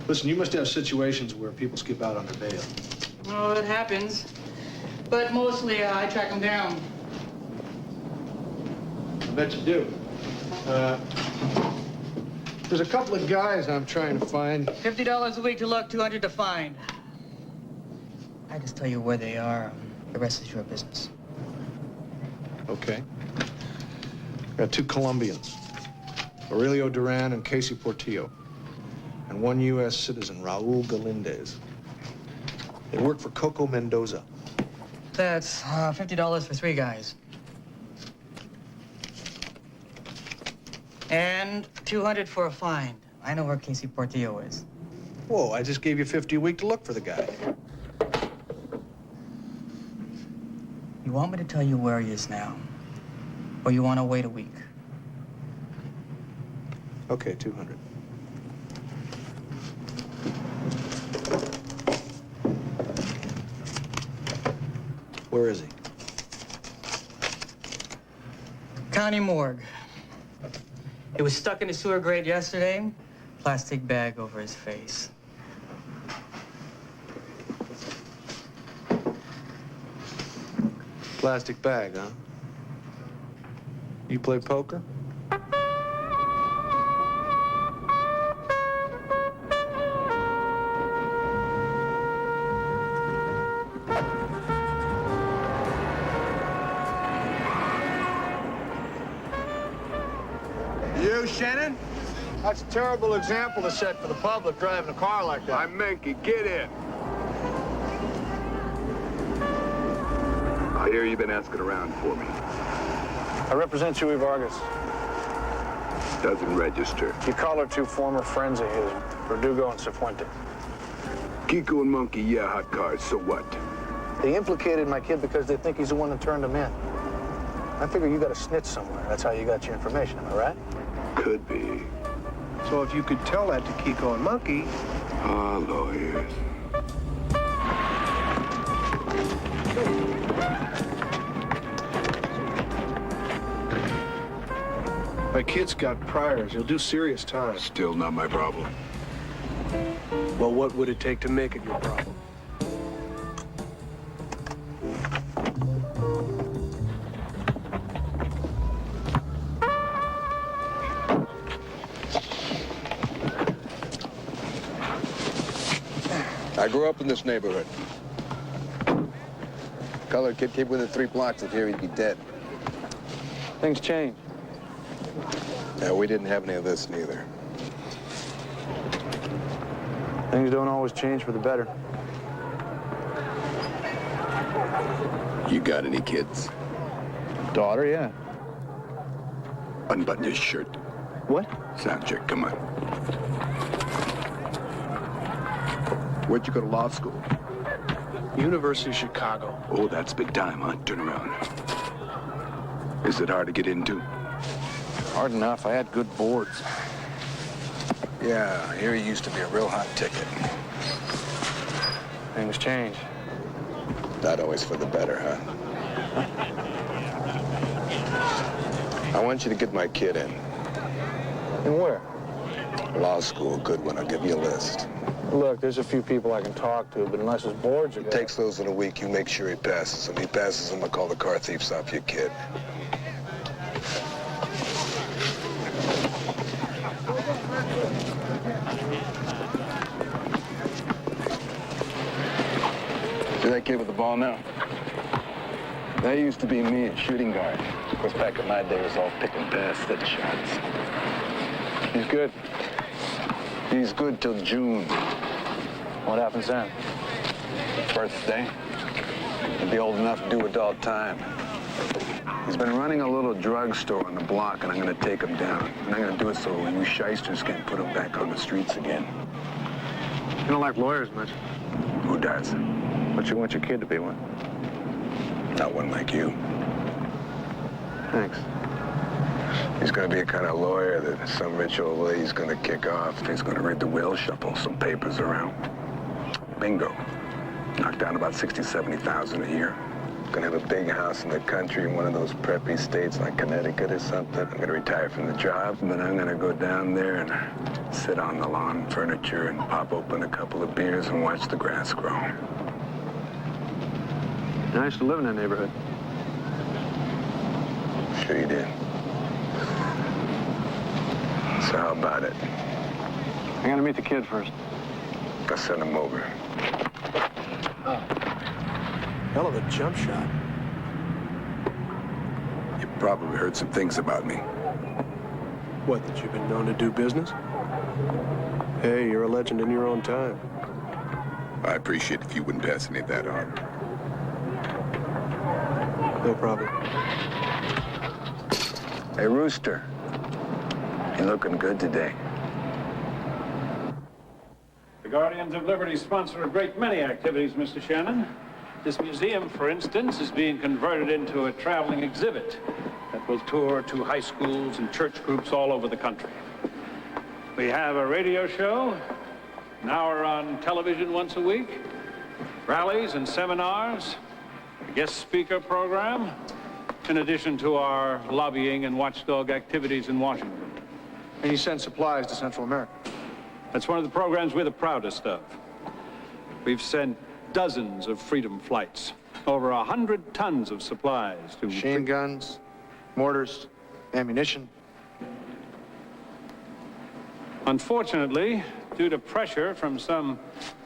Listen, you must have situations where people skip out on their bail. Oh, it happens. But mostly, I track them down. I bet you do. There's a couple of guys I'm trying to find. $50 a week to look, $200 to find. I just tell you where they are. The rest is your business. Okay. Got two Colombians, Aurelio Duran and Casey Portillo, and one U.S. citizen, Raul Galindez. They work for Coco Mendoza. That's $50 for 3 guys. And $200 for a find. I know where Casey Portillo is. Whoa, I just gave you $50 a week to look for the guy. You want me to tell you where he is now? Or you want to wait a week? Okay, 200. Where is he? County morgue. He was stuck in the sewer grate yesterday. Plastic bag over his face. Plastic bag, huh? You play poker? You, Shannon? That's a terrible example to set for the public driving a car like that. I'm Menke. Get in. I hear you've been asking around for me. I represent Chuy Vargas. Doesn't register. You collared 2 former friends of his, Verdugo and Cifuente. Kiko and Monkey, yeah, hot cards. So what? They implicated my kid because they think he's the one that turned him in. I figure you got a snitch somewhere. That's how you got your information, am I right? Could be. So if you could tell that to Kiko and Monkey... Ah, lawyers. My kid's got priors. He'll do serious time. Still not my problem. Well, what would it take to make it your problem? I grew up in this neighborhood. Colored kid came within 3 blocks of here, he'd be dead. Things change. Yeah, we didn't have any of this neither. Things don't always change for the better. You got any kids? Daughter, yeah. Unbutton your shirt. What? Sound check, come on. Where'd you go to law school? University of Chicago. Oh, that's big time, huh? Turn around. Is it hard to get into? Hard enough. I had good boards. Yeah, here he used to be a real hot ticket. Things change. Not always for the better, huh? I want you to get my kid in. And where? Law school, good one. I'll give you a list. Look, there's a few people I can talk to, but unless his boards are good... Takes those in a week. You make sure he passes them. He passes them, I'll call the car thieves off your kid. See that kid with the ball now? That used to be me at shooting guard. Of course, back in my day, it was all pick and pass, set shots. He's good. He's good till June. What happens then? Birthday. He'll be old enough to do adult time. He's been running a little drugstore on the block, and I'm going to take him down. And I'm going to do it so you shysters can put him back on the streets again. You don't like lawyers much. Who does? But you want your kid to be one. Not one like you. Thanks. He's going to be a kind of lawyer that some rich old lady's going to kick off. He's going to read the will, shuffle some papers around. Bingo. Knock down about 60, 70,000 a year. Gonna have a big house in the country in one of those preppy states like Connecticut or something. I'm gonna retire from the job, but I'm gonna go down there and sit on the lawn furniture and pop open a couple of beers and watch the grass grow. I used to live in that neighborhood. Sure you did. So how about it? I gotta meet the kid first. I'll send him over. Hell of a jump shot. You probably heard some things about me. What, that you've been known to do business? Hey, you're a legend in your own time. I appreciate if you wouldn't pass any of that on. No problem. Hey, Rooster. You looking good today. The Guardians of Liberty sponsor a great many activities, Mr. Shannon. This museum, for instance, is being converted into a traveling exhibit that will tour to high schools and church groups all over the country. We have a radio show, an hour on television once a week, rallies and seminars, a guest speaker program, in addition to our lobbying and watchdog activities in Washington. And you send supplies to Central America. That's one of the programs we're the proudest of. We've sent dozens of freedom flights, over 100 tons of supplies to... Machine guns, mortars, ammunition. Unfortunately, due to pressure from some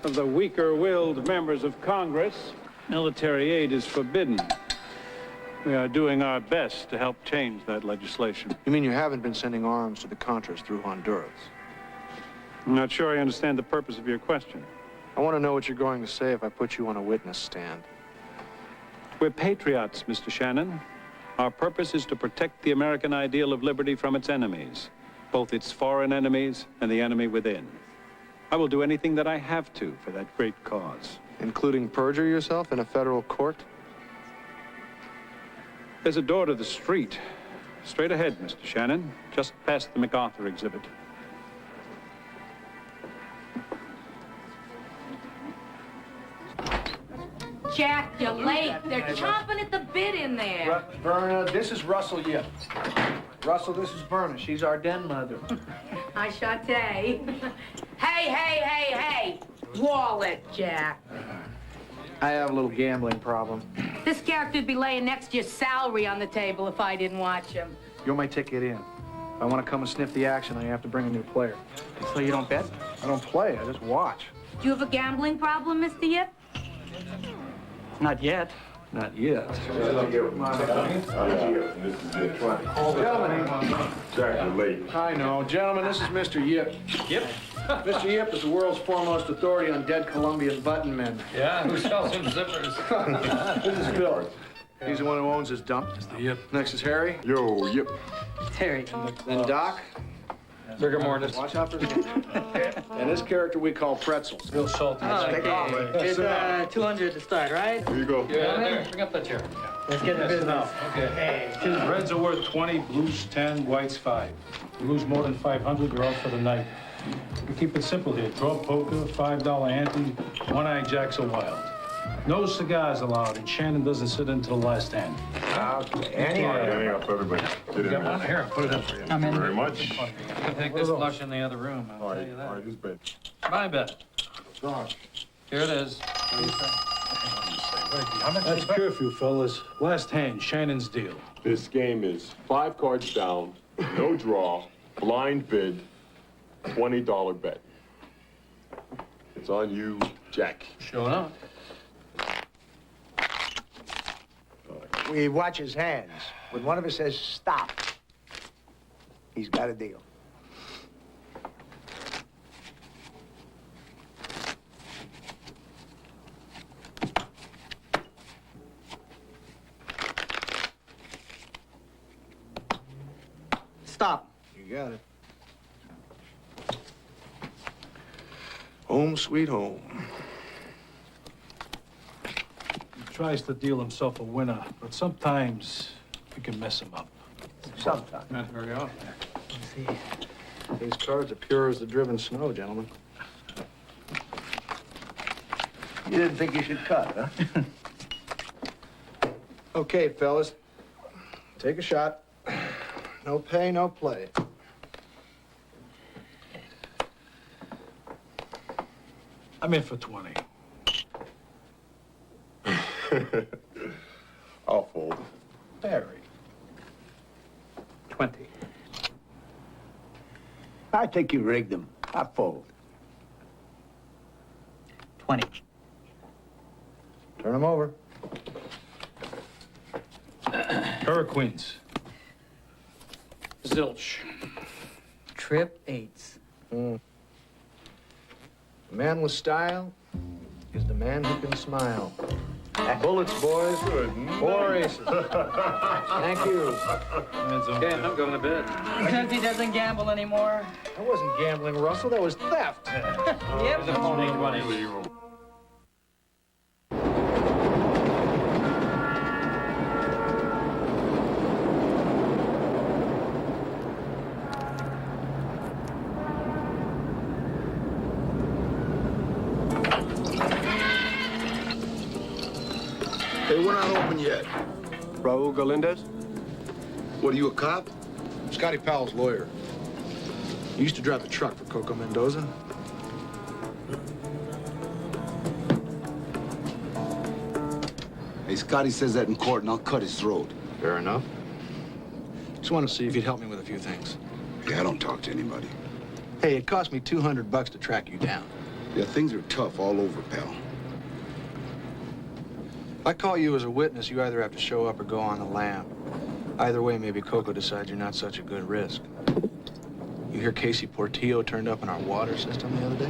of the weaker-willed members of Congress, military aid is forbidden. We are doing our best to help change that legislation. You mean you haven't been sending arms to the Contras through Honduras? I'm not sure I understand the purpose of your question. I want to know what you're going to say if I put you on a witness stand. We're patriots, Mr. Shannon. Our purpose is to protect the American ideal of liberty from its enemies, both its foreign enemies and the enemy within. I will do anything that I have to for that great cause. Including perjure yourself in a federal court? There's a door to the street. Straight ahead, Mr. Shannon. Just past the MacArthur exhibit. Jack, you're late. They're chomping at the bit in there. Verna, this is Russell Yip. Russell, this is Verna. She's our den mother. Hi, Shante. Hey. Wallet, Jack. I have a little gambling problem. This character'd be laying next to your salary on the table if I didn't watch him. You're my ticket in. If I want to come and sniff the action, I have to bring a new player. So you don't bet? I don't play, I just watch. Do you have a gambling problem, Mr. Yip? Not yet. Not yet. Gentlemen. I know. Gentlemen, this is Mr. Yip. Yep. Mr. Yip is the world's foremost authority on dead Colombian button men. Yeah, who sells him zippers? This is Bill. He's the one who owns his dump. Mr. Yip. Next is Harry. Yo, Yip. Terry. Then Doc. Rigor mortis. Watch out for his And this character we call Pretzel. Real salty. It's 200 to start, right? Here you go. Yeah, there. Bring up that chair. Let's get the business. Okay. Reds are worth 20, blues 10, whites 5. You lose more than 500, you're out for the night. We keep it simple here. Draw poker, $5 ante, one-eye jacks are wild. No cigars allowed, and Shannon doesn't sit until the last hand. Okay. Hang up, everybody. Get in there. Here, put it up for you. Thank you very much. You can take this flush in the other room. I'll tell you that. All right, who's bet? My bet. Here it is. That's curfew, fellas. Last hand, Shannon's deal. This game is 5 cards down, no draw, blind bid, $20 bet. It's on you, Jack. Sure enough. We watch his hands. When one of us says stop, he's got a deal. Stop. You got it. Home sweet home. He tries to deal himself a winner, but sometimes we can mess him up. Sometimes. Not very often. These cards are pure as the driven snow, gentlemen. You didn't think you should cut, huh? Okay, fellas. Take a shot. No pay, no play. I'm in for 20. I'll fold. Barry. 20. I think you rigged him. I fold. 20. Turn them over. Pair of queens. Zilch. Trip 8s. A man with style is the man who can smile. Bullets, boys. Good. 4 aces. Thank you. Okay, I'm going to bed. Since he doesn't gamble anymore. That wasn't gambling, Russell. That was theft. Yep. Hey, we're not open yet. Raul Galindez? What, are you a cop? Scotty Powell's lawyer. He used to drive the truck for Coco Mendoza. Hey, Scotty says that in court, and I'll cut his throat. Fair enough. Just want to see if you'd help me with a few things. Yeah, I don't talk to anybody. Hey, it cost me $200 to track you down. Yeah, things are tough all over, pal. If I call you as a witness, you either have to show up or go on the lam. Either way, maybe Coco decides you're not such a good risk. You hear Casey Portillo turned up in our water system the other day?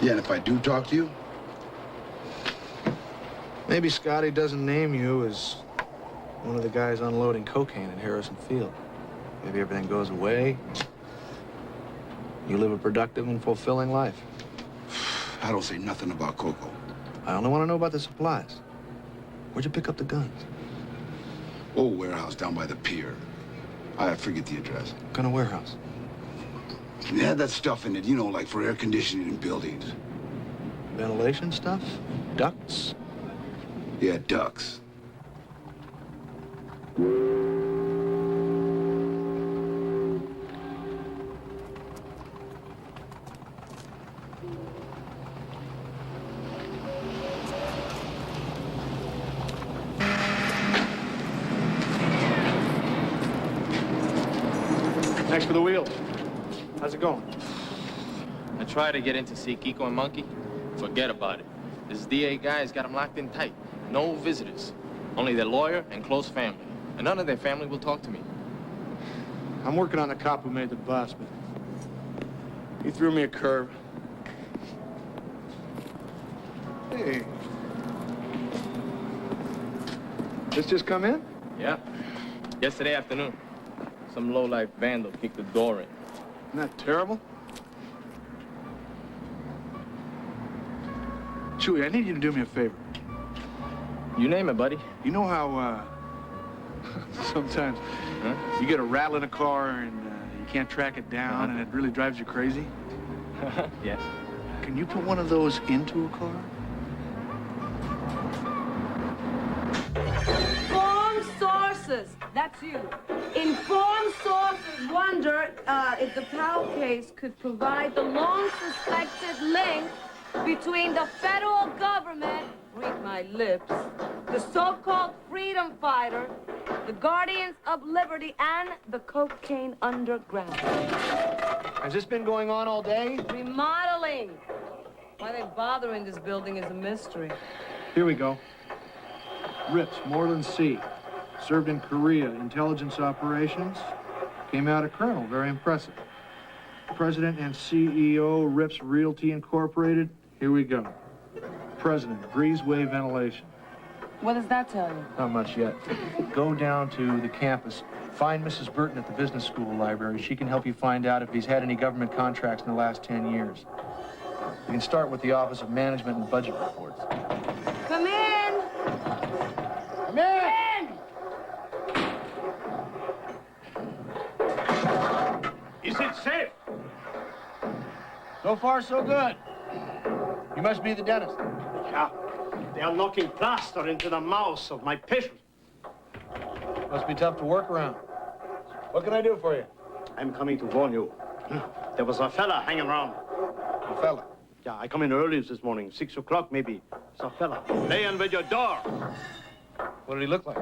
Yeah, and if I do talk to you? Maybe Scotty doesn't name you as one of the guys unloading cocaine at Harrison Field. Maybe everything goes away. You live a productive and fulfilling life. I don't say nothing about Coco. I only want to know about the supplies. Where'd you pick up the guns? Old warehouse down by the pier. I forget the address. What kind of warehouse? It had that stuff in it, you know, like for air conditioning in buildings. Ventilation stuff? Ducts? Yeah, ducks. Thanks for the wheels. How's it going? I tried to get in to see Kiko and Monkey. Forget about it. This DA guy's got them locked in tight. No visitors. Only their lawyer and close family. And none of their family will talk to me. I'm working on the cop who made the bust, but he threw me a curve. Hey. This just come in? Yeah. Yesterday afternoon. Some low-life vandal kicked the door in. Isn't that terrible? Chewie, I need you to do me a favor. You name it, buddy. You know how, sometimes you get a rattle in a car and you can't track it down and it really drives you crazy? Yeah. Can you put one of those into a car? Informed sources, that's you. Informed sources wonder if the Powell case could provide the long-suspected link between the federal government, read my lips, the so-called freedom fighter, the Guardians of Liberty, and the cocaine underground. Has this been going on all day? Remodeling. Why they bother in this building is a mystery. Here we go. Rips, Moreland C. Served in Korea, intelligence operations. Came out a colonel, very impressive. President and CEO, Rips Realty Incorporated. Here we go. President, Breezeway Ventilation. What does that tell you? Not much yet. Go down to the campus. Find Mrs. Burton at the business school library. She can help you find out if he's had any government contracts in the last 10 years. You can start with the Office of Management and Budget Reports. Come in! Come in! Is it safe? So far, so good. You must be the dentist. Yeah. They are knocking plaster into the mouths of my patients. Must be tough to work around. What can I do for you? I'm coming to warn you. There was a fella hanging around. A fella? Yeah, I come in early this morning, 6 o'clock maybe. It's a fella laying with your door. What did he look like?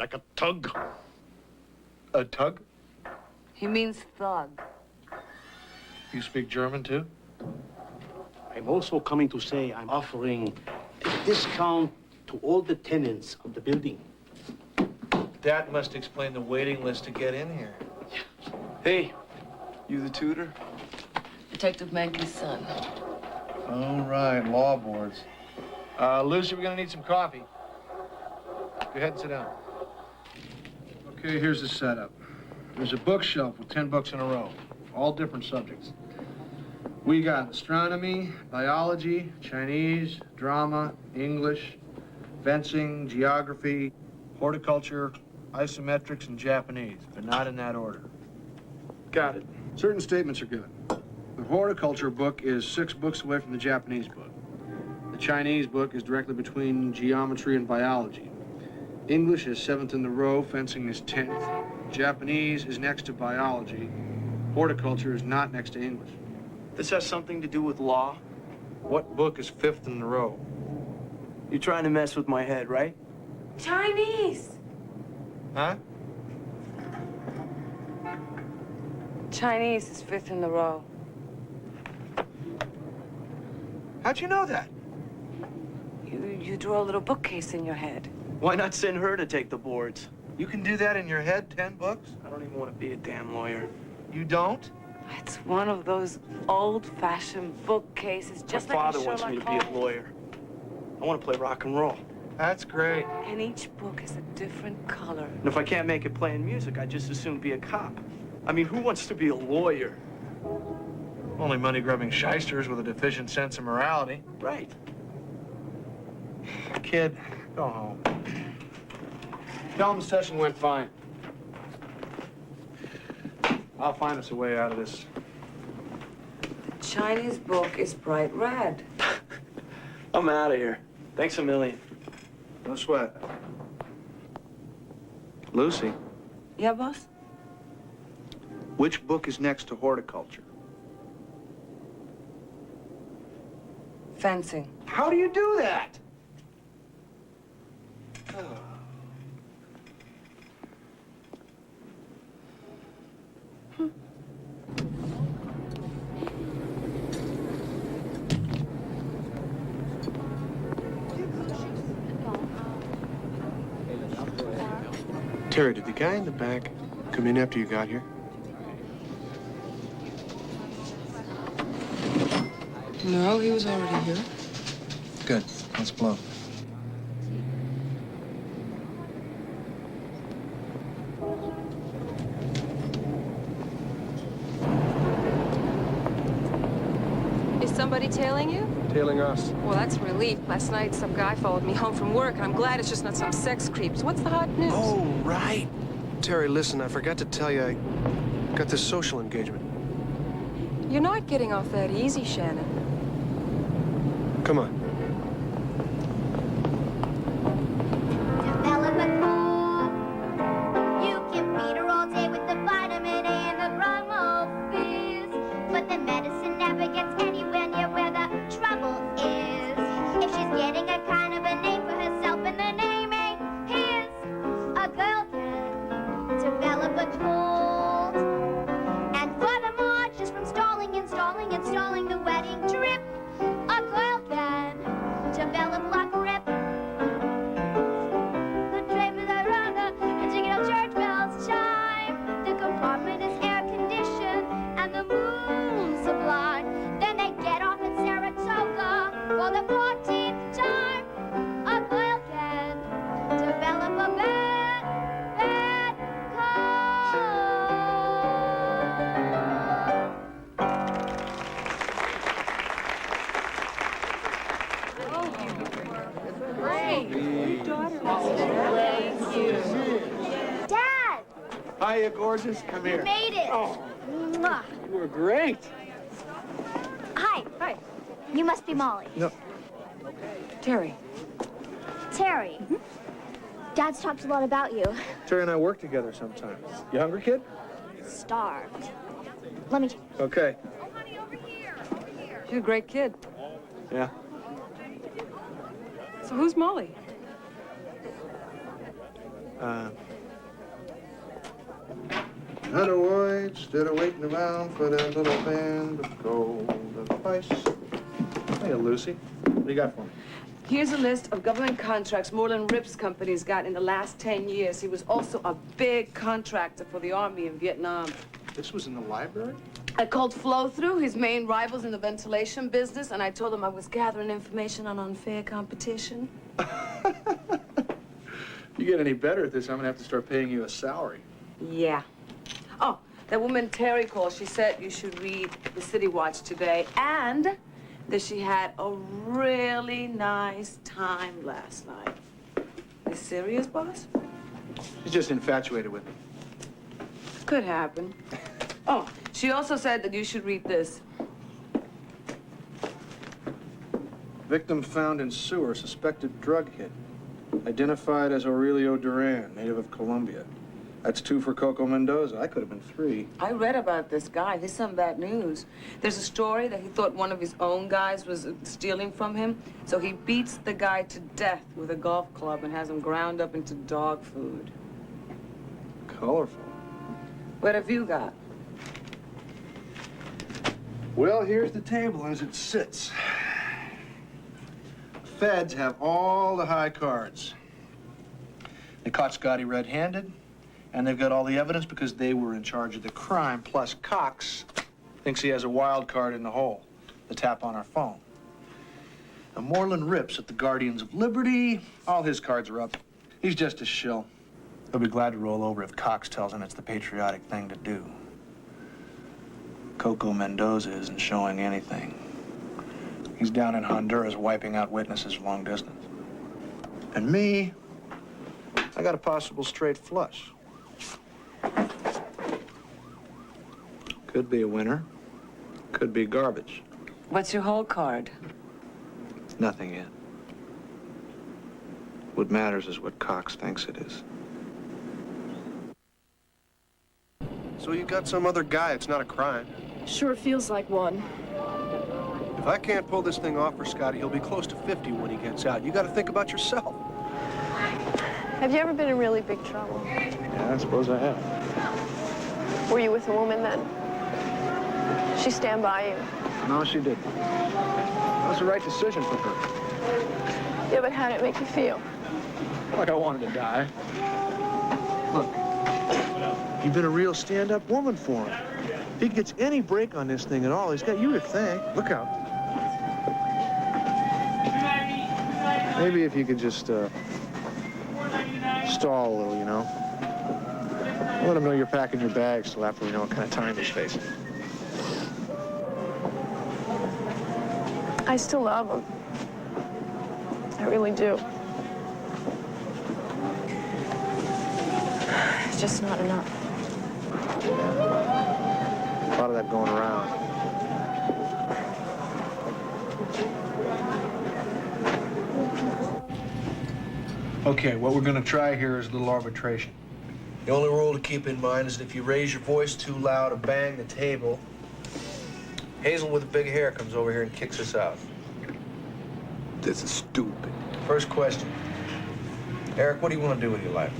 Like a tug. A tug? He means thug. You speak German, too? I'm also coming to say I'm offering a discount to all the tenants of the building. That must explain the waiting list to get in here. Hey, you the tutor? Detective Mankey's son. All right, law boards. Lucy, we're gonna need some coffee. Go ahead and sit down. Okay, here's the setup. There's a bookshelf with 10 books in a row, all different subjects. We got astronomy, biology, Chinese, drama, English, fencing, geography, horticulture, isometrics, and Japanese, but not in that order. Got it. Certain statements are good. The horticulture book is 6 books away from the Japanese book. The Chinese book is directly between geometry and biology. English is 7th in the row, fencing is 10th. Japanese is next to biology. Horticulture is not next to English. This has something to do with law? What book is 5th in the row? You're trying to mess with my head, right? Chinese! Huh? Chinese is 5th in the row. How'd you know that? You drew a little bookcase in your head. Why not send her to take the boards? You can do that in your head, 10 books? I don't even want to be a damn lawyer. You don't? It's one of those old-fashioned bookcases, just My like father wants me to be a lawyer. I want to play rock and roll. That's great. And each book is a different color. And if I can't make it playing music, I'd just as soon be a cop. I mean, who wants to be a lawyer? Only money-grubbing shysters with a deficient sense of morality. Right. Kid, go home. Tell him the session went fine. I'll find us a way out of this. Chinese book is bright red. I'm out of here. Thanks a million. No sweat. Lucy, Yeah, boss? which book is next to horticulture? Fencing. How do you do that? Terry, did the guy in the back come in after you got here? No, he was already here. Good. Let's blow. Is somebody tailing you? Tailing us. Well, that's a relief. Last night, some guy followed me home from work, and I'm glad it's just not some sex creeps. What's the hot news? Oh, right. Terry, listen, I forgot to tell you, I got this social engagement. You're not getting off that easy, Shannon. Come on. You can feed her all day with the vitamin A and the Bromo fizz, but the medicine never gets anywhere near where the trouble is. If she's getting a kind of a name for herself and the name ain't his, a girl can develop a cold. And furthermore, just from stalling the wedding trip, a girl can develop like a rip. The drapers are under, and taking out church bells chime. The compartment is air conditioned, and the moon's sublime. Then they get off at Saratoga for the 14th time. A girl can develop a bad Dad! Hiya, gorgeous. Come You here. made it! Oh, Mwah. you were great. Hi. Hi. You must be Molly. No. Terry. Terry. Dad's talked a lot about you. Terry and I work together sometimes. You hungry, kid? Starved. Let me... Okay. She's a great kid. Yeah. So who's Molly? Otherwise, instead of waiting around for that little band of golden spice. Hey, Lucy. What do you got for me? Here's a list of government contracts Moreland Rips Company's got in the last 10 years. He was also a big contractor for the Army in Vietnam. This was in the library? I called Flow-Through, his main rivals in the ventilation business, and I told him I was gathering information on unfair competition. If you get any better at this, I'm gonna have to start paying you a salary. Yeah. Oh, that woman Terry called. She said you should read the City Watch today, and that she had a really nice time last night. You serious, boss? She's just infatuated with me. Could happen. Oh, she also said that you should read this. Victim found in sewer, suspected drug hit. Identified as Aurelio Duran, native of Colombia. That's 2 for Coco Mendoza. I could have been 3. I read about this guy. He's some bad news. There's a story that he thought one of his own guys was stealing from him, so he beats the guy to death with a golf club and has him ground up into dog food. Colorful. What have you got? Well, here's the table as it sits. Feds have all the high cards. They caught Scotty red-handed, and they've got all the evidence because they were in charge of the crime. Plus, Cox thinks he has a wild card in the hole, the tap on our phone. The Moreland Rips at the Guardians of Liberty, all his cards are up. He's just a shill. He'll be glad to roll over if Cox tells him it's the patriotic thing to do. Coco Mendoza isn't showing anything. He's down in Honduras wiping out witnesses long distance. And me, I got a possible straight flush. Could be a winner, could be garbage. What's your whole card? Nothing yet. What matters is what Cox thinks it is. So you got some other guy, it's not a crime. Sure feels like one. If I can't pull this thing off for Scotty, he'll be close to 50 when he gets out. You got to think about yourself. Have you ever been in really big trouble? Yeah, I suppose I have. Were you with a woman then? She stand by you? No, she didn't. That was the right decision for her. Yeah, but how did it make you feel? Like I wanted to die. Look, you've been a real stand-up woman for him. If he gets any break on this thing at all, he's got you to thank. Look out. Maybe if you could just, stall a little, you know? Let him know you're packing your bags till after we know what kind of time he's facing. I still love him. I really do. It's just not enough. A lot of that going around. Okay, what we're gonna try here is a little arbitration. The only rule to keep in mind is that if you raise your voice too loud or bang the table, Hazel with the big hair comes over here and kicks us out. This is stupid. First question. Eric, what do you want to do with your life?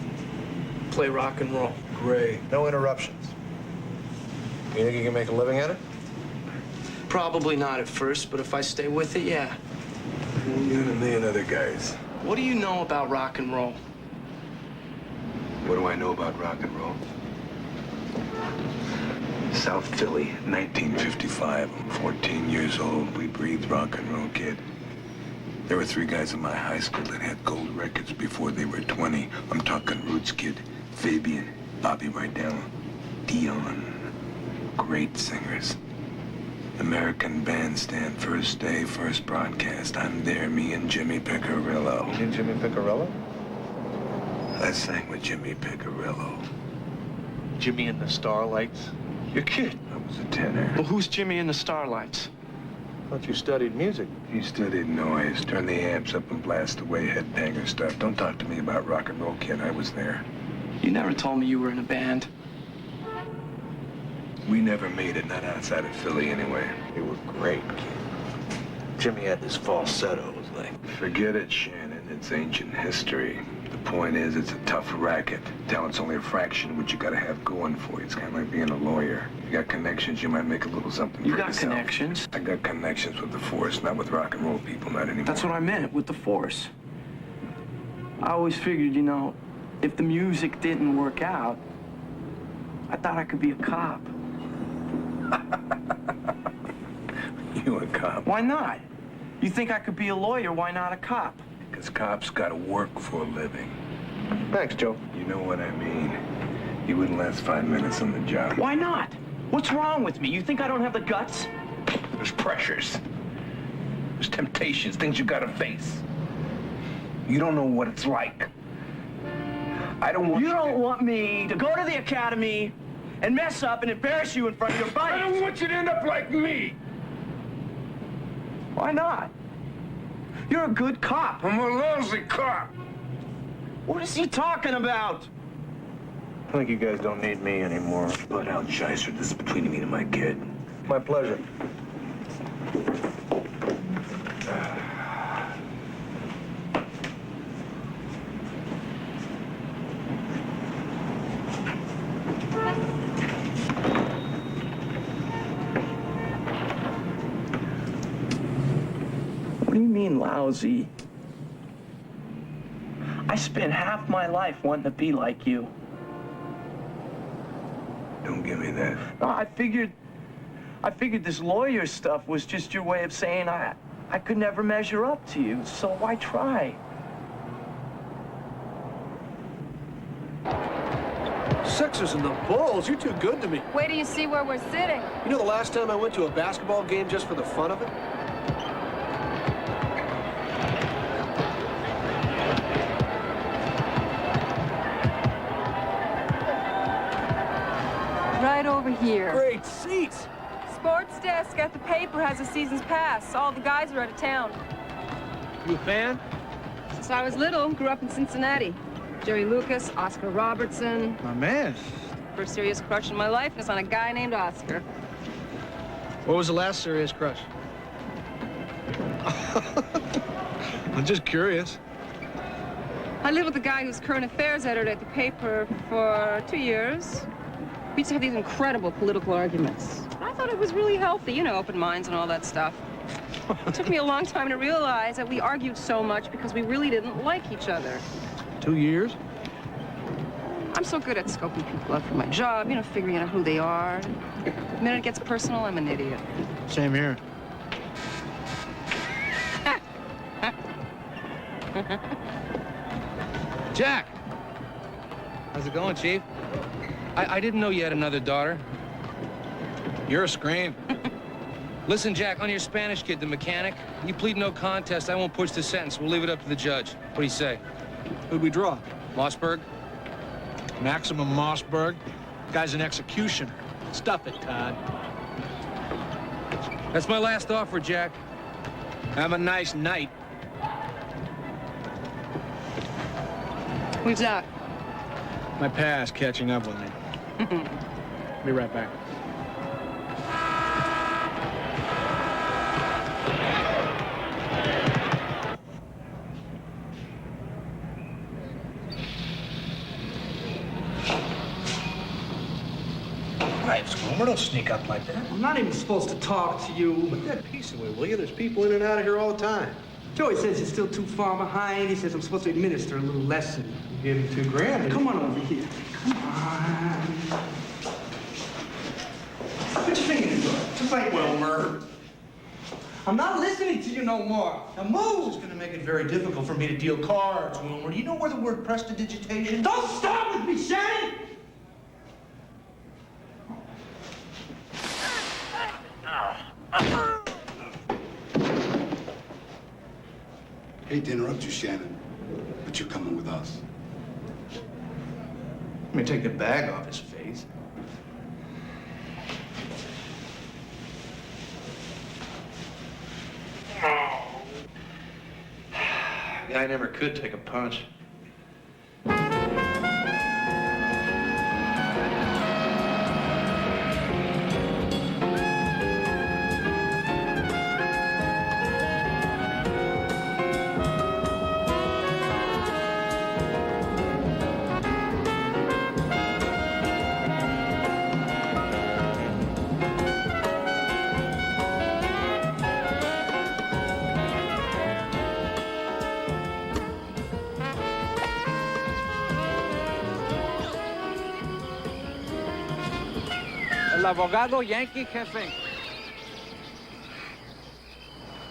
Play rock and roll. Great. No interruptions. You think you can make a living at it? Probably not at first, but if I stay with it, yeah. You and a million other guys. What do you know about rock and roll? What do I know about rock and roll? South Philly, 1955. I'm 14 years old. We breathed rock and roll, kid. There were 3 guys in my high school that had gold records before they were 20. I'm talking Roots Kid, Fabian, Bobby Rydell, Dion. Great singers. American Bandstand, first day, first broadcast. I'm there, me and Jimmy Piccirillo. You knew Jimmy Piccirillo? I sang with Jimmy Piccirillo. Jimmy and the Starlights? You're kidding. I was a tenor. Well, who's Jimmy and the Starlights? I thought you studied music. He studied noise. Turn the amps up and blast away headbanger stuff. Don't talk to me about rock and roll, kid. I was there. You never told me you were in a band. We never made it, not outside of Philly anyway. You were great, kid. Jimmy had this falsetto. It was like... Forget it, Shannon. It's ancient history. The point is, it's a tough racket. Talent's only a fraction of what you gotta have going for you. It's kind of like being a lawyer. You got connections, you might make a little something for yourself. You got connections? I got connections with the force, not with rock and roll people, not anymore. That's what I meant, with the force. I always figured, you know, if the music didn't work out, I thought I could be a cop. You a cop? Why not? You think I could be a lawyer, why not a cop? Because cops gotta work for a living. Thanks, Joe. You know what I mean. You wouldn't last 5 minutes on the job. Why not? What's wrong with me? You think I don't have the guts? There's pressures. There's temptations, things you gotta face. You don't know what it's like. I don't want you don't want me to go to the academy and mess up and embarrass you in front of your buddies. I don't want you to end up like me. Why not? You're a good cop. I'm a lousy cop. What is he talking about? I think you guys don't need me anymore. But Al Shicer, this is between me and my kid. My pleasure. What do you mean, lousy? I spent half my life wanting to be like you. Don't give me that. No, I figured this lawyer stuff was just your way of saying I could never measure up to you, so why try? Sixers and the Bulls. You're too good to me. Wait till you see where we're sitting. You know the last time I went to a basketball game just for the fun of it? Right over here. Great seats. Sports desk at the paper has a season's pass. All the guys are out of town. You a fan? Since I was little, grew up in Cincinnati. Jerry Lucas, Oscar Robertson. My man. First serious crush in my life, and it's on a guy named Oscar. What was the last serious crush? I'm just curious. I lived with a guy who's current affairs editor at the paper for 2 years. We used to have these incredible political arguments. I thought it was really healthy, you know, open minds and all that stuff. It took me a long time to realize that we argued so much because we really didn't like each other. 2 years? I'm so good at scoping people out for my job, you know, figuring out who they are. The minute it gets personal, I'm an idiot. Same here. Jack! How's it going, Chief? I didn't know you had another daughter. You're a scream. Listen, Jack, on your Spanish kid, the mechanic, you plead no contest. I won't push the sentence. We'll leave it up to the judge. What do you say? Who'd we draw? Mossberg? Maximum Mossberg. Guy's an executioner. Stuff it, Todd. That's my last offer, Jack. Have a nice night. Who's that? My past catching up with me. Be right back. Don't sneak up like that. I'm not even supposed to talk to you. Put that piece away, will you? There's people in and out of here all the time. Joey says you're still too far behind. He says I'm supposed to administer a little lesson. You gave him $2 grand. Come on over here. Come on. Put your finger in the door. Just like Wilmer. I'm not listening to you no more. Now move! It's gonna make it very difficult for me to deal cards, Wilmer. Do you know where the word prestidigitation? Don't start with me, Shannon! Hate to interrupt you, Shannon, but you're coming with us. Let me take the bag off his face. Guy never could take a punch. El abogado Yankee Jefe.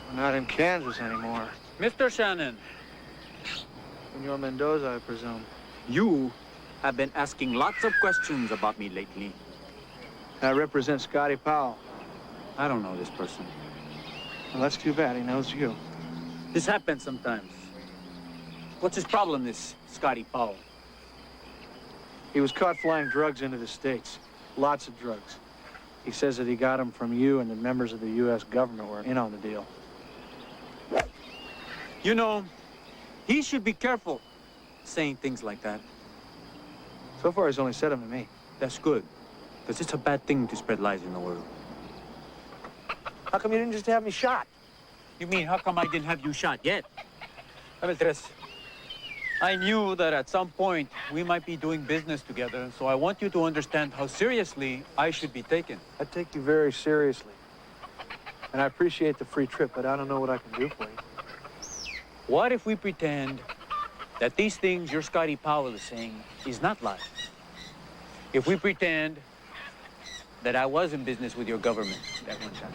We're not in Kansas anymore. Mr. Shannon, Senor Mendoza, I presume. you have been asking lots of questions about me lately. I represent Scotty Powell. I don't know this person. Well, that's too bad. He knows you. This happens sometimes. What's his problem, this Scotty Powell? He was caught flying drugs into the States. Lots of drugs. He says that he got them from you and the members of the U.S. government were in on the deal. You know, he should be careful saying things like that. So far, he's only said them to me. That's good, because it's a bad thing to spread lies in the world. How come you didn't just have me shot? You mean, how come I didn't have you shot yet? Abeltres, I knew that at some point we might be doing business together, so I want you to understand how seriously I should be taken. I take you very seriously. And I appreciate the free trip, but I don't know what I can do for you. What if we pretend that these things your Scotty Powell is saying is not lying? If we pretend that I was in business with your government at one time.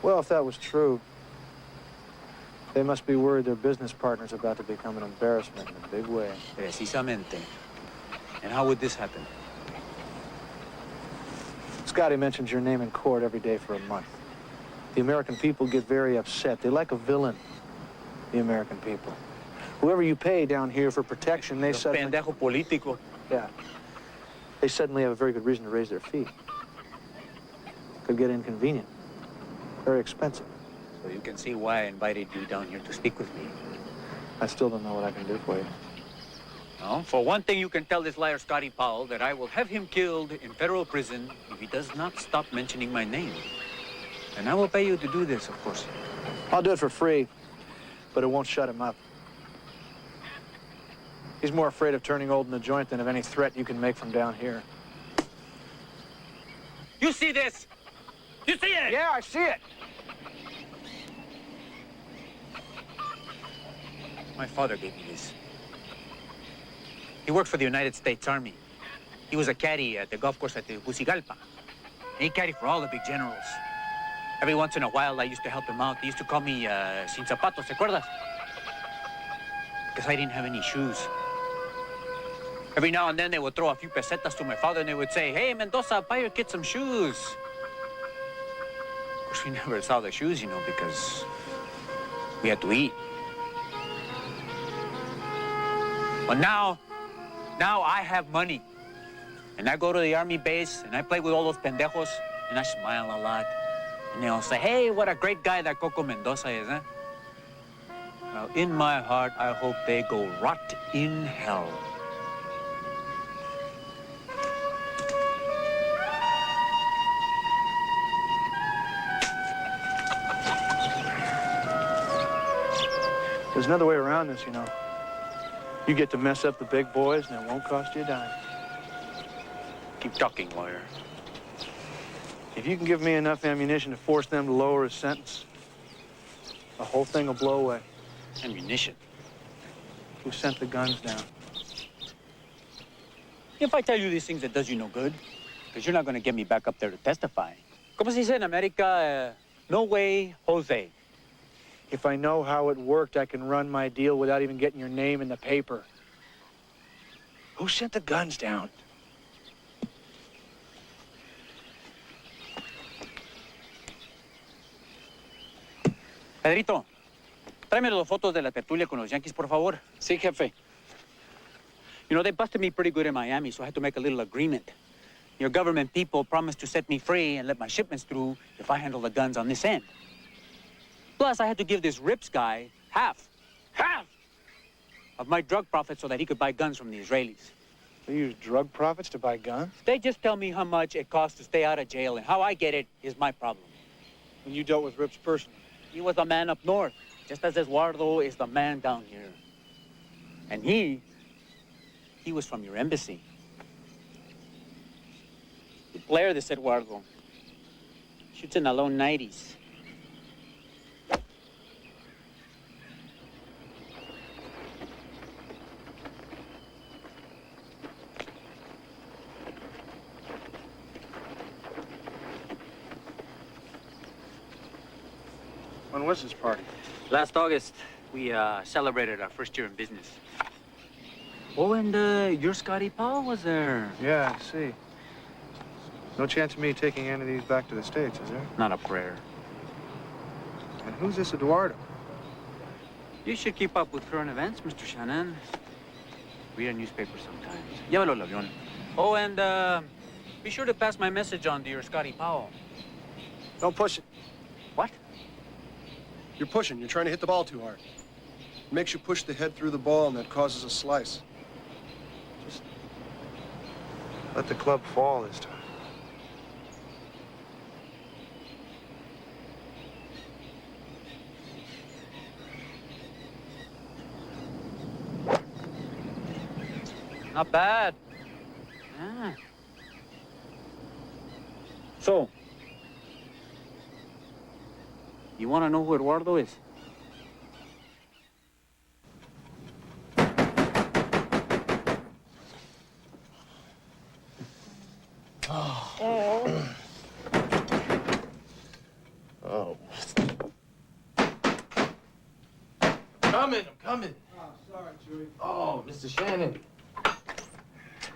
Well, if that was true, they must be worried their business partner's about to become an embarrassment in a big way. Precisamente. And how would this happen? Scotty mentions your name in court every day for a month. The American people get very upset. They like a villain, the American people. Whoever you pay down here for protection, they suddenly... Pendejo político. Yeah. They suddenly have a very good reason to raise their fee. Could get inconvenient. Very expensive. So you can see why I invited you down here to speak with me. I still don't know what I can do for you. No, for one thing, you can tell this liar Scotty Powell that I will have him killed in federal prison if he does not stop mentioning my name. And I will pay you to do this, of course. I'll do it for free, but it won't shut him up. He's more afraid of turning old in the joint than of any threat you can make from down here. You see this? You see it? Yeah, I see it. My father gave me this. He worked for the United States Army. He was a caddy at the golf course at the Tegucigalpa. And he caddied for all the big generals. Every once in a while, I used to help him out. They used to call me Sin Zapatos, ¿te acuerdas? Because I didn't have any shoes. Every now and then, they would throw a few pesetas to my father, and they would say, "Hey, Mendoza, buy your kid some shoes." Of course, we never saw the shoes, you know, because we had to eat. But now I have money. And I go to the army base, and I play with all those pendejos, and I smile a lot. And they all say, "Hey, what a great guy that Coco Mendoza is, huh?" Well, in my heart, I hope they go rot in hell. There's another way around this, you know. You get to mess up the big boys, and it won't cost you a dime. Keep talking, lawyer. If you can give me enough ammunition to force them to lower his sentence, the whole thing will blow away. Ammunition? Who sent the guns down? If I tell you these things, it does you no good. Because you're not going to get me back up there to testify. Como se dice in America, no way, Jose. If I know how it worked, I can run my deal without even getting your name in the paper. Who sent the guns down? Pedrito, tráeme las fotos de la tertulia con los Yankees, por favor. Sí, jefe. You know, they busted me pretty good in Miami, so I had to make a little agreement. Your government people promised to set me free and let my shipments through if I handle the guns on this end. Plus, I had to give this Rips guy half of my drug profits so that he could buy guns from the Israelis. They use drug profits to buy guns? They just tell me how much it costs to stay out of jail, and how I get it is my problem. And you dealt with Rips personally? He was the man up north, just as Eduardo is the man down here. And he was from your embassy. The player, this Eduardo, shoots in the low 90s. When was this party? Last August, we celebrated our first year in business. Oh, and your Scotty Powell was there. Yeah, I see. No chance of me taking any of these back to the States, is there? Not a prayer. And who's this Eduardo? You should keep up with current events, Mr. Shannon. Read a newspaper sometimes. Llévalo al avión. Oh, and be sure to pass my message on to your Scotty Powell. Don't push it. What? You're pushing. You're trying to hit the ball too hard. It makes you push the head through the ball, and that causes a slice. Just let the club fall this time. Not bad. Yeah. So, you want to know who Eduardo is? Oh. Oh. I'm coming. Oh, sorry, Chewie. Oh, Mr. Shannon.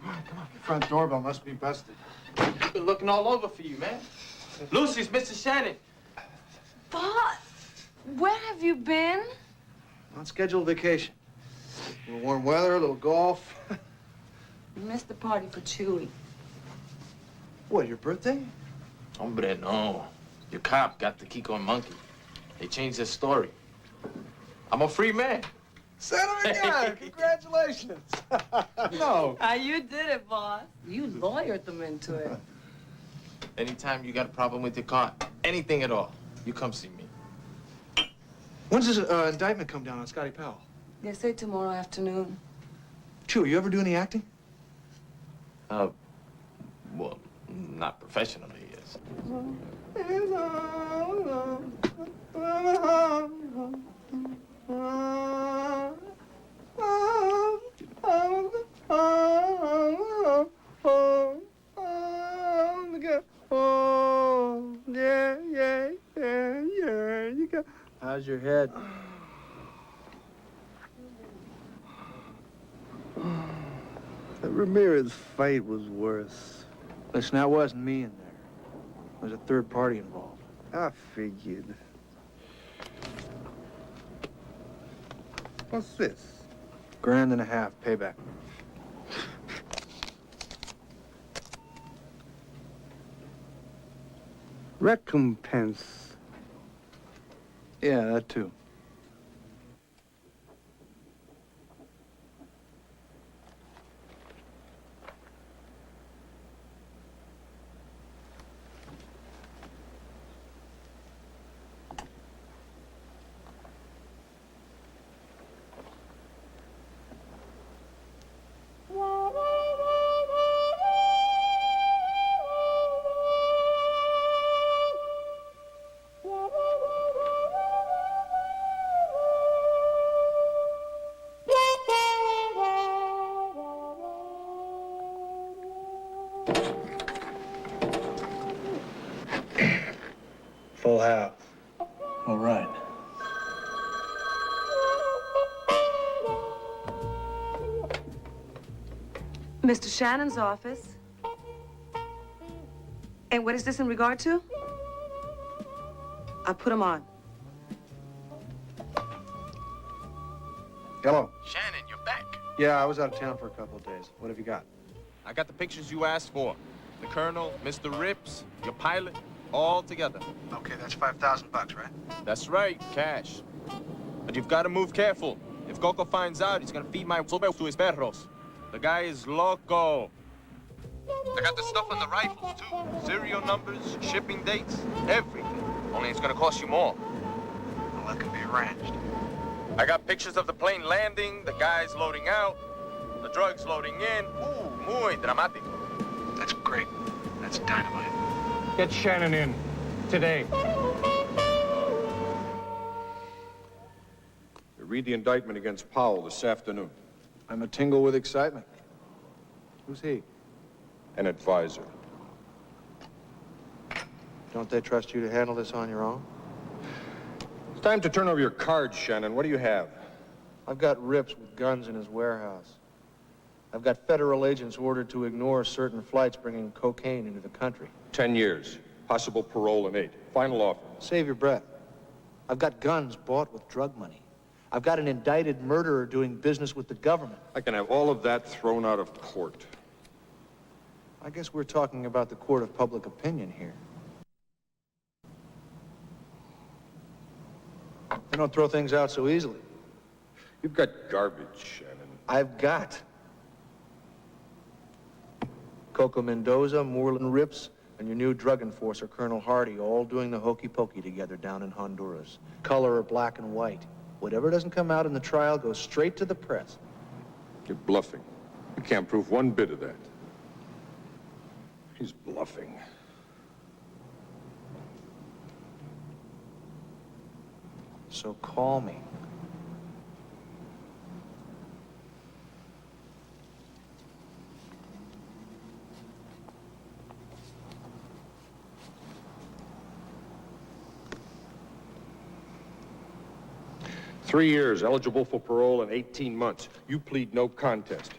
The front doorbell must be busted. I've been looking all over for you, man. Lucy's Mr. Shannon. Boss, where have you been? On scheduled vacation. A little warm weather, a little golf. You missed the party for Chewy. What, your birthday? Hombre, no. Your cop got the Kiko and Monkey. They changed their story. I'm a free man. Son of a gun! Congratulations! No. You did it, boss. You lawyered them into it. Anytime you got a problem with your car, anything at all, you come see me. When's this indictment come down on Scotty Powell? They say tomorrow afternoon. Chew, you ever do any acting? Well, not professionally, yes. How's your head? That Ramirez fight was worse. Listen, that wasn't me in there. There's a third party involved. I figured. What's this? $1.5 payback. Recompense. Yeah, that too. Full house. All right. Mr. Shannon's office. And what is this in regard to? I'll put him on. Hello. Shannon, you're back. Yeah, I was out of town for a couple of days. What have you got? I got the pictures you asked for. The Colonel, Mr. Rips, your pilot, all together. Okay, that's $5,000, right? That's right, cash. But you've got to move careful. If Coco finds out, he's gonna feed my sope to his perros. The guy is loco. I got the stuff on the rifles, too. Serial numbers, shipping dates, everything. Only it's gonna cost you more. Well, that can be arranged. I got pictures of the plane landing, the guys loading out, the drugs loading in. Ooh, muy dramático. That's great. That's dynamite. Get Shannon in. Today. You read the indictment against Powell this afternoon. I'm a tingle with excitement. Who's he? An advisor. Don't they trust you to handle this on your own? It's time to turn over your cards, Shannon. What do you have? I've got Rips with guns in his warehouse. I've got federal agents ordered to ignore certain flights bringing cocaine into the country. 10 years. Possible parole in 8. Final offer. Save your breath. I've got guns bought with drug money. I've got an indicted murderer doing business with the government. I can have all of that thrown out of court. I guess we're talking about the court of public opinion here. They don't throw things out so easily. You've got garbage, Shannon. I've got Coco Mendoza, Moreland Rips, and your new drug enforcer, Colonel Hardy, all doing the hokey pokey together down in Honduras. Color or black and white. Whatever doesn't come out in the trial goes straight to the press. You're bluffing. You can't prove one bit of that. He's bluffing. So call me. Three years, eligible for parole in 18 months. You plead no contest.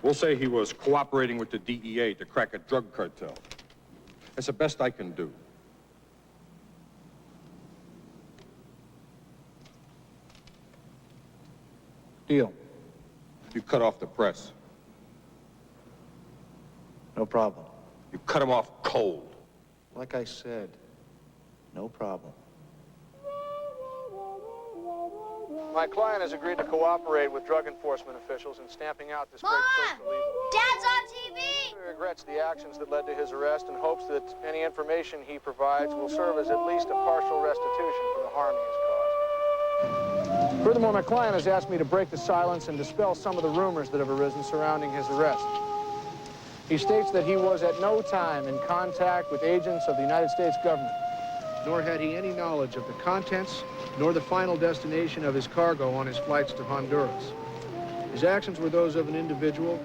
We'll say he was cooperating with the DEA to crack a drug cartel. That's the best I can do. Deal. You cut off the press. No problem. You cut him off cold. Like I said, no problem. My client has agreed to cooperate with drug enforcement officials in stamping out this great social evil. Dad's on TV! He regrets the actions that led to his arrest and hopes that any information he provides will serve as at least a partial restitution for the harm he has caused. Furthermore, my client has asked me to break the silence and dispel some of the rumors that have arisen surrounding his arrest. He states that he was at no time in contact with agents of the United States government, nor had he any knowledge of the contents nor the final destination of his cargo on his flights to Honduras. His actions were those of an individual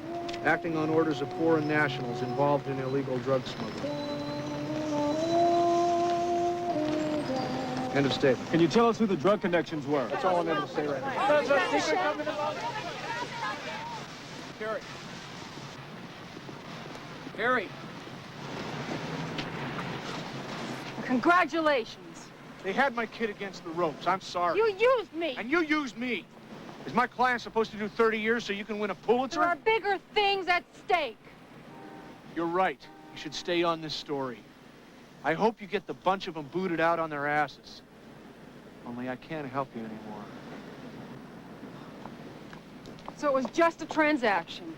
acting on orders of foreign nationals involved in illegal drug smuggling. End of statement. Can you tell us who the drug connections were? That's all I'm able to say right now. Harry. Harry. Congratulations. They had my kid against the ropes. I'm sorry. You used me. And you used me. Is my client supposed to do 30 years so you can win a Pulitzer? There are bigger things at stake. You're right. You should stay on this story. I hope you get the bunch of them booted out on their asses. Only I can't help you anymore. So it was just a transaction.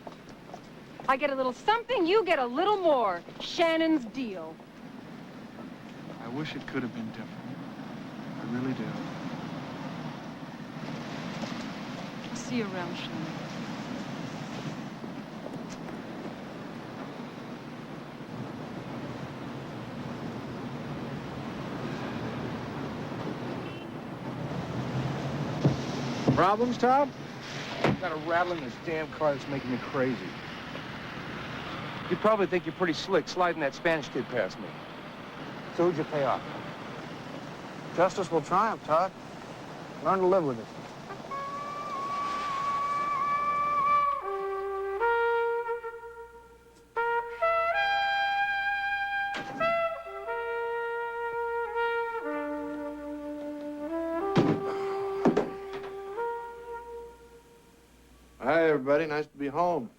I get a little something, you get a little more. Shannon's deal. I wish it could have been different. I really do. I'll see you around, Shannon. Problems, Tom? I've got a rattle in this damn car that's making me crazy. You probably think you're pretty slick sliding that Spanish kid past me. So who'd you pay off? Justice will triumph, Todd. Learn to live with it. Hi, everybody. Nice to be home.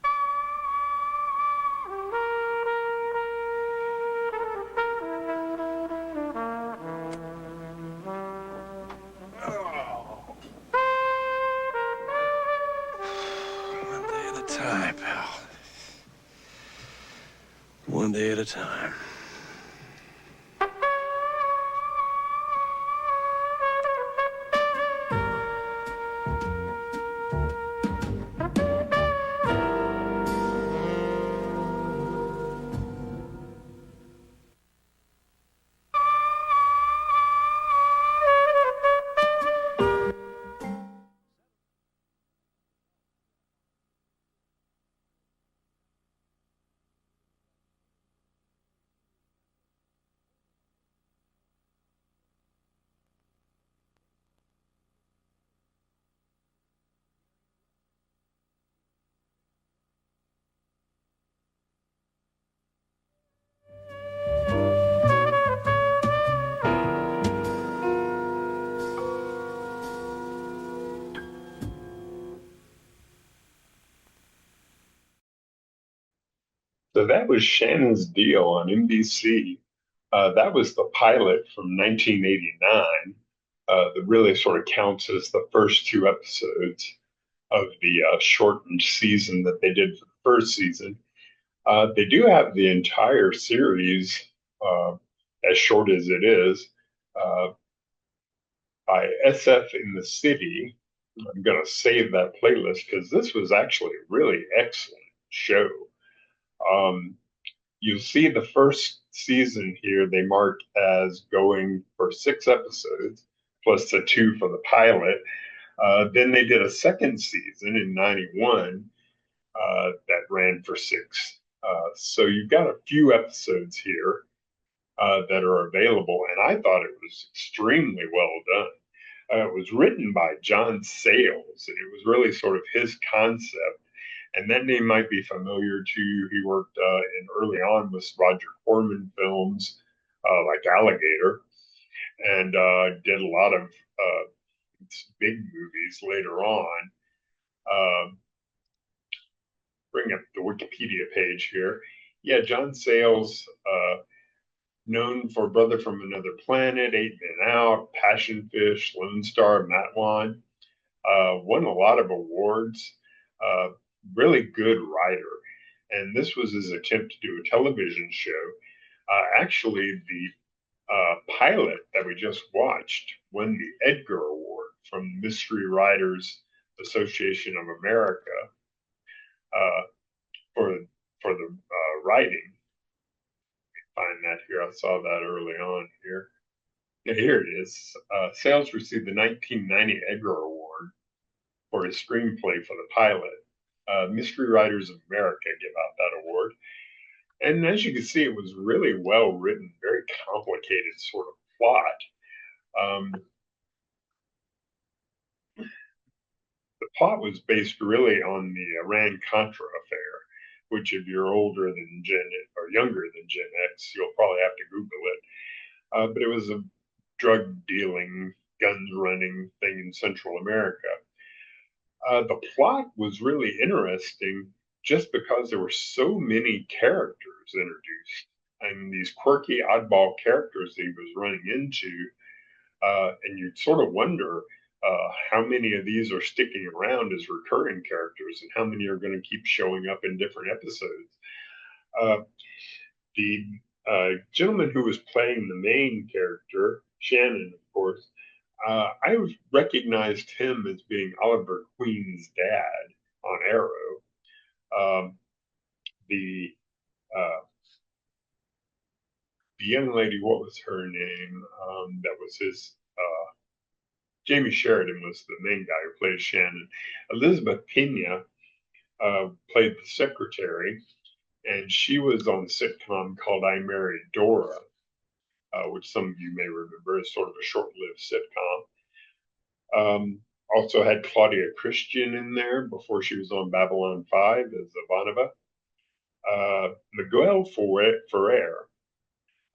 One day at a time. So that was Shannon's Deal on NBC. That was the pilot from 1989 that really sort of counts as the first two episodes of the shortened season that they did for the first season. They do have the entire series, as short as it is, by SF in the City. I'm going to save that playlist because this was actually a really excellent show. You'll see the first season here, they marked as going for 6 episodes, plus the 2 for the pilot. Then they did a second season in 91 that ran for 6. So you've got a few episodes here that are available, and I thought it was extremely well done. It was written by John Sayles, and it was really sort of his concept. And that name might be familiar to you. He worked in early on with Roger Corman films like Alligator, and did a lot of big movies later on. Bring up the Wikipedia page here. Yeah, John Sayles, known for Brother from Another Planet, Eight Men Out, Passion Fish, Lone Star, Matwan. Won a lot of awards. Really good writer. And this was his attempt to do a television show. Actually, the pilot that we just watched won the Edgar Award from Mystery Writers Association of America for the writing. Find that here. I saw that early on here. Yeah, here it is. Sayles received the 1990 Edgar Award for his screenplay for the pilot. Mystery Writers of America give out that award. And as you can see, it was really well written, very complicated sort of plot. The plot was based really on the Iran-Contra affair, which if you're older than or younger than Gen X, you'll probably have to Google it. But it was a drug dealing, guns running thing in Central America. The plot was really interesting just because there were so many characters introduced, and these quirky oddball characters that he was running into, and you'd sort of wonder how many of these are sticking around as recurring characters and how many are going to keep showing up in different episodes. The gentleman who was playing the main character, Shannon, of course, I recognized him as being Oliver Queen's dad on Arrow. The young lady, what was her name? That was his. Jamie Sheridan was the main guy who played Shannon. Elizabeth Pena played the secretary, and she was on a sitcom called I Married Dora, which some of you may remember as sort of a short-lived sitcom. Also had Claudia Christian in there before she was on Babylon 5 as Ivanova. Miguel Ferrer,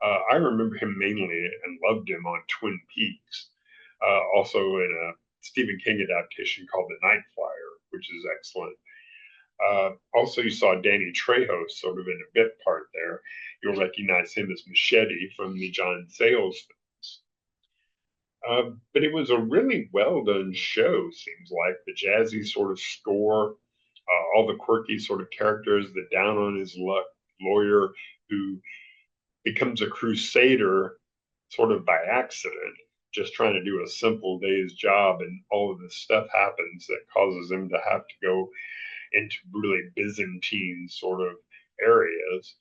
I remember him mainly and loved him on Twin Peaks. Also in a Stephen King adaptation called The Night Flyer, which is excellent. Also, you saw Danny Trejo sort of in a bit part there. You'll recognize him as Machete from the John Sayles films. But it was a really well done show, seems like. The jazzy sort of score, all the quirky sort of characters, the down on his luck lawyer who becomes a crusader sort of by accident, just trying to do a simple day's job, and all of this stuff happens that causes him to have to go into really Byzantine sort of areas.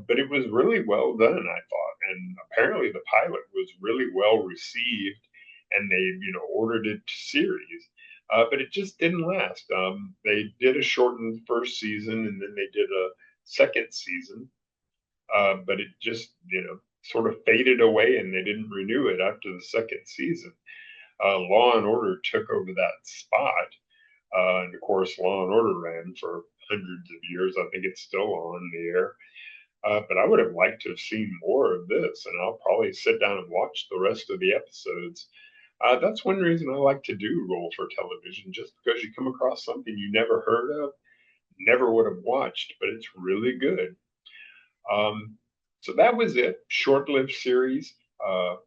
But it was really well done, I thought, and apparently the pilot was really well received, and they, ordered it to series. But it just didn't last. They did a shortened first season, and then they did a second season. But it just, sort of faded away, and they didn't renew it after the second season. Law and Order took over that spot. And of course, Law and Order ran for hundreds of years. I think it's still on the air. But I would have liked to have seen more of this, and I'll probably sit down and watch the rest of the episodes. That's one reason I like to do Roll for Television, just because you come across something you never heard of, never would have watched, but it's really good. So that was it. Short-lived series, but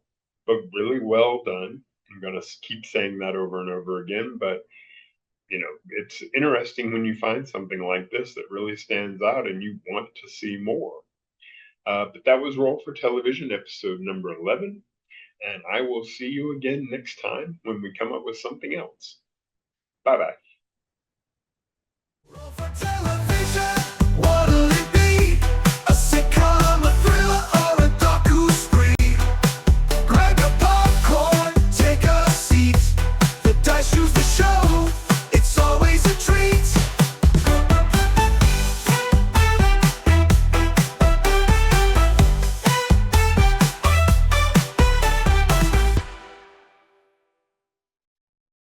really well done. I'm going to keep saying that over and over again, but it's interesting when you find something like this that really stands out and you want to see more. But that was Roll for Television, episode number 11. And I will see you again next time when we come up with something else. Bye-bye.